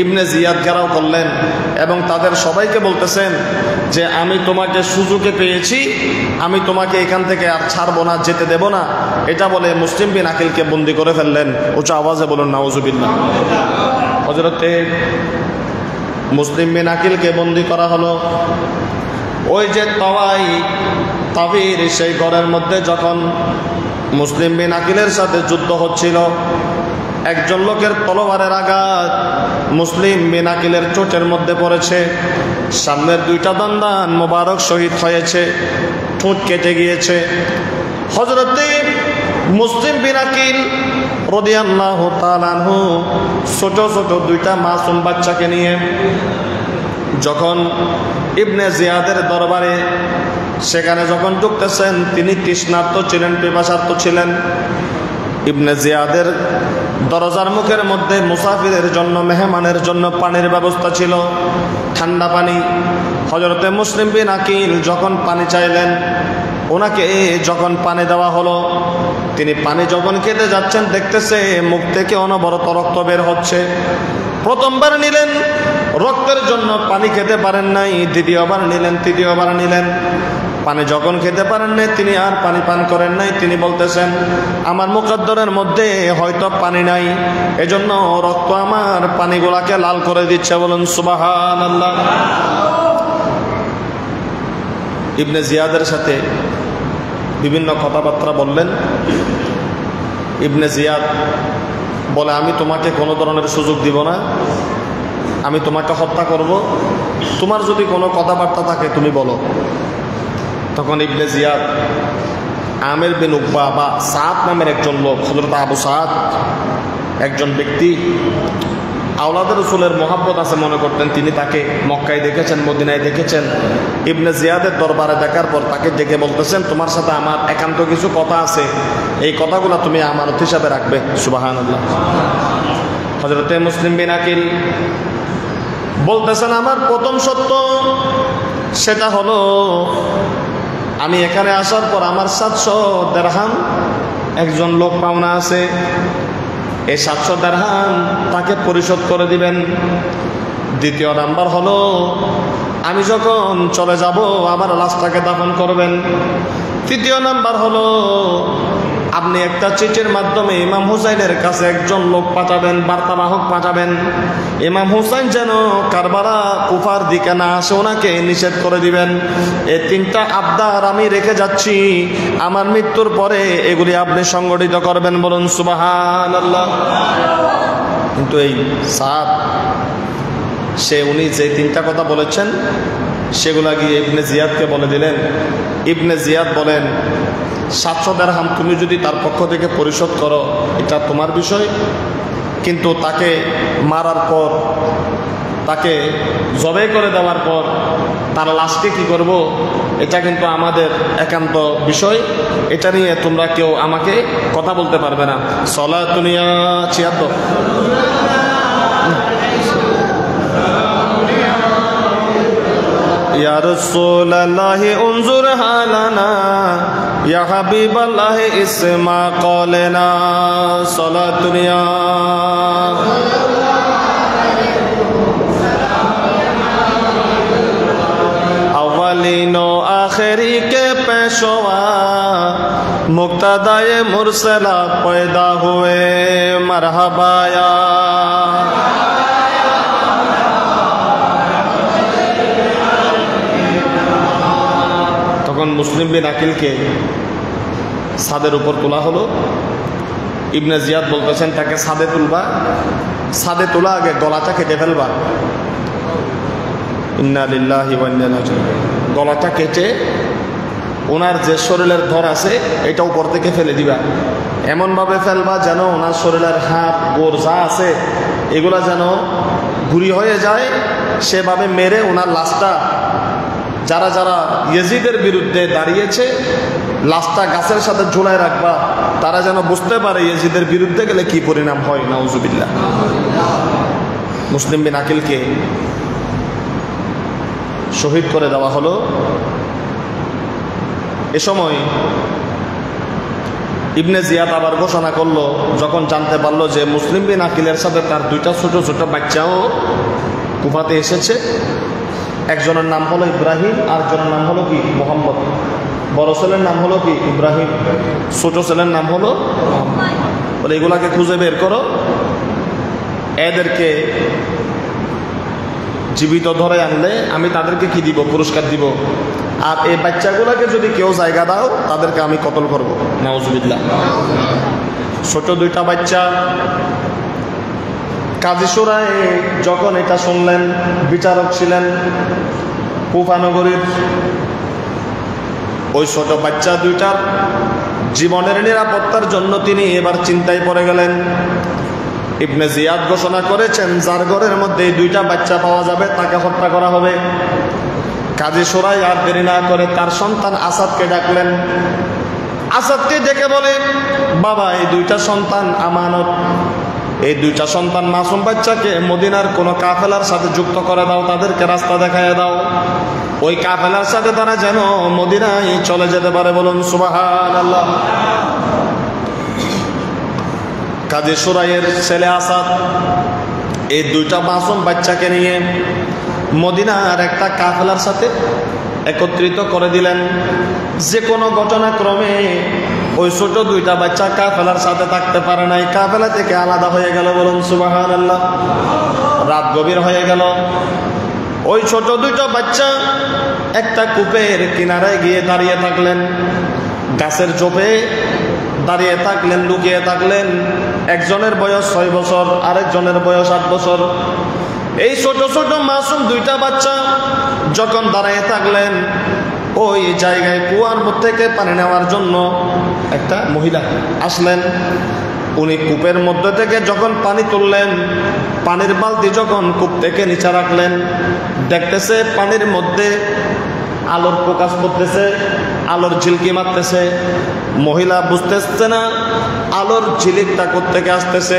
ইবনে জিয়াদ ঘেরাও করলেন এবং তাদের সবাইকে বলতেছেন যে আমি তোমাকে সুযোগে পেয়েছি, আমি তোমাকে এখান থেকে আর ছাড়বো না, যেতে দেব না। এটা বলে মুসলিম বিন আকিলকে বন্দি করে ফেললেন। উঁচা আওয়াজে বলুন নাউজুবিল্লাহ। হযরতে মুসলিম বিন আকিলকে বন্দি করা হলো। ওই যে তাওয়ির সেই ঘরের মধ্যে যখন মুসলিম বিন আকিলের সাথে যুদ্ধ হচ্ছিল, একজন লোকের তলোয়ারের আঘাত মুসলিম বিন আকিলের চোটের মধ্যে পড়েছে। সামনের 2টা দন্দান মোবারক শহীদ হয়েছে, ঠোঁট কেটে গিয়েছে। হযরতে মুসলিম বিন আকিল রাদিয়াল্লাহু তাআলা আনহু ছোট ছোট 2টা মাসুম বাচ্চাকে নিয়ে যখন ইবনে জিয়াদের দরবারে সেখানে যখন ঢুকতেছেন, তিনি তৃষ্ণার্ত ছিলেন, পিপাসার্ত ছিলেন। ইবনে জিয়াদের দরজার মুখের মধ্যে মুসাফিরের জন্য, মেহমানের জন্য পানির ব্যবস্থা ছিল, ঠান্ডা পানি। হযরতে মুসলিম বিন আকিল যখন পানি চাইলেন, ওনাকে যখন পানি দেওয়া হলো, তিনি পানি যখন খেতে যাচ্ছেন, দেখতেছে মুখ থেকে অনবরত রক্ত বের হচ্ছে। প্রথমবার নিলেন, রক্তের জন্য পানি খেতে পারেন নাই। দ্বিতীয়বার নিলেন, তৃতীয়বার নিলেন, পানি যখন খেতে পারেন নাই, তিনি আর পানি পান করেন নাই। তিনি বলতেছেন আমার মুকদ্দরের মধ্যে হয়তো পানি নাই, এজন্য রক্ত আমার পানিগুলাকে লাল করে দিচ্ছে। বলুন সুবহানাল্লাহ। ইবনে জিয়াদের সাথে বিভিন্ন কথাবার্তা বললেন। ইবনে জিয়াদ বলে আমি তোমাকে কোনো ধরনের সুযোগ দিব না, আমি তোমাকে হত্যা করব, তোমার যদি কোনো কথাবার্তা থাকে তুমি বলো। তখন ইবনে জিয়াদ আমের বিন উকবা বা সাদ নামের একজন লোক, হযরত আবু সাদ একজন ব্যক্তি, আওলাদের রাসূলের মহব্বত আছে মনে করতেন, তিনি তাকে মক্কায় দেখেছেন, মদিনায় দেখেছেন। ইবনে জিয়াদের দরবারে দেখার পর তাকে ডেকে বলতেছেন, তোমার সাথে আমার একান্ত কিছু কথা আছে, এই কথাগুলো তুমি আমানত হিসাবে রাখবে। সুবহানাল্লাহ। হযরতে মুসলিম বিন আকিল বলতেছেন, আমার প্রথম সত্য সেটা হলো আমি এখানে আসার পর আমার 700 দিরহাম একজন লোক পাওনা আছে, এই 700 দিরহাম তাকে পরিশোধ করে দিবেন। দ্বিতীয় নাম্বার হলো আমি যখন চলে যাব আমার লাশটাকে দাফন করবেন। তৃতীয় নাম্বার হলো আপনি একটা চিঠির মাধ্যমে ইমাম হুসাইনের কাছে একজন লোক পাঠাবেন, বার্তাবাহক পাঠাবেন, ইমাম হুসাইন যেন কারবালা কুফার দিকে না আসে ওনাকে নিষেধ করে দিবেন। এই 3টা আবদার আমি রেখে যাচ্ছি, আমার মৃত্যুর পরে এগুলি আপনি সংগঠিত করবেন। বলুন সুবহানাল্লাহ। কিন্তু এই সাদ উনি যে 3টা কথা বলেছেন সেগুলা গিয়ে ইবনে জিয়াদকে বলে দিলেন। ইবনে জিয়াদ বলেন, 700 দিরহাম তুমি যদি তার পক্ষ থেকে পরিশোধ করো এটা তোমার বিষয়, কিন্তু তাকে মারার পর, তাকে জবাই করে দেওয়ার পর তার লাশকে কি করব এটা কিন্তু আমাদের একান্ত বিষয়, এটা নিয়ে তোমরা কেউ আমাকে কথা বলতে পারবে না। সলাতুনিয়া 76। ইয়া রাসূলুল্লাহ উনজুর হালানা, ইয়া হাবিবাল্লাহ ইসমা কওলানা। সালাতুনিয়া আউয়ালিন ও আখিরি কে পেশওয়া, মুক্তাদায়ে মুরসলা পয়দা হুয়ে মারহাবায়া। মুসলিম বিন আকিলকে ছাদের উপর তোলা হলো। ইবনে জিয়াদ বলতেছেন তাকে ছাদে তুলবা, ছাদে তোলা আগে গলাটা কেটে ফেলবা। ইন্না লিল্লাহি ওয়া ইন্না ইলাইহি রাজিউন। গলাটা কেটে ওনার যে শরীরের ধর আছে এটা উপর থেকে ফেলে দিবা, এমনভাবে ফেলবা যেন ওনার শরীরের হাত গোড় যা আছে এগুলা যেন গুঁড়ি হয়ে যায়, সেভাবে মেরে ওনার লাশটা, যারা যারা ইয়েজিদের বিরুদ্ধে দাঁড়িয়েছে লাশটা গাছের সাথে ঝুলায় রাখবা, তারা যেন বুঝতে পারে ইয়েজিদের বিরুদ্ধে গেলে কি পরিণাম হয়। নাউজুবিল্লাহ। মুসলিম বিন আকিলকে শহীদ করে দেওয়া হলো। এ সময় ইবনে জিয়াদ আবার ঘোষণা করলো, যখন জানতে পারলো যে মুসলিম বিন আকিলের সাথে তার 2টা ছোট ছোট বাচ্চাও কুফাতে এসেছে, একজনের নাম হলো ইব্রাহিম, আরেকজনের নাম হলো কি মোহাম্মদ। বড় ছেলের নাম হলো কি ইব্রাহিম, ছোট ছেলের নাম হলো বলে এগুলাকে খুঁজে বের করো, এদেরকে জীবিত ধরে আনলে আমি তাদেরকে কি দিব, পুরস্কার দিব, আর এই বাচ্চাগুলোকে যদি কেউ জায়গা দাও তাদেরকে আমি কতল করব। নাউজুবিল্লাহ। ছোট 2টা বাচ্চা। কাজী সুরায় যখন এটা শুনলেন, বিচারক ছিলেন কুফা নগরীর, ওই ছোট বাচ্চা 2টার জীবনের নিরাপত্তার জন্য তিনি এবার চিন্তায় পড়ে গেলেন। ইবনে জিয়াদ ঘোষণা করেছেন যার ঘরের মধ্যে 2টা বাচ্চা পাওয়া যাবে তাকে হত্যা করা হবে। কাজী সুরাই আর দেরি না করে তার সন্তান আসাদকে ডাকলেন। আসাদকে ডেকে বলে, বাবা এই 2টা সন্তান আমানত, এই 2টা সন্তান মাসুম বাচ্চাকে মদিনার কোন কাফেলার সাথে যুক্ত করে দাও, তাদেরকে রাস্তা দেখায় দাও, ওই কাফেলার সাথে তারা যেন মদিনায় চলে যেতে পারে। বলুন সুবহানাল্লাহ। কাজী সুরাইয়ের ছেলে আসাদ এই 2টা মাসুম বাচ্চাকে নিয়ে মদিনার একটা কাফেলার সাথে একত্রিত করে দিলেন। যে কোনো ঘটনাক্রমে ওই ছোট 2টা বাচ্চা কাফেলার সাথে থাকতে পারে নাই, কাফেলা থেকে আলাদা হয়ে গেল। বলুন সুবহানাল্লাহ। রাত গভীর হয়ে গেল। ওই ছোট 2টা বাচ্চা একটা কূপের কিনারায় গিয়ে দাঁড়িয়ে থাকলেন, গাছের ঝোপে দাঁড়িয়ে থাকলেন, লুকিয়ে থাকলেন। একজনের বয়স 6 বছর, আরেকজনের বয়স 8 বছর। এই ছোট ছোট মাসুম দুইটা বাচ্চা যখন দাঁড়িয়ে থাকলেন, ওই জায়গায় কুয়ার থেকে পানি নেওয়ার জন্য একটা মহিলা আসলেন। উনি কূপের মধ্যে থেকে যখন পানি তুললেন, পানির বালতি যখন কূপ থেকে নিচে রাখলেন, দেখতেছে পানির মধ্যে আলোর প্রকাশ করতেছে, আলোর ঝিলকি মারতেছে। মহিলা বুঝতেছে না আলোর ঝিলিকটা কোত্থেকে আসতেছে।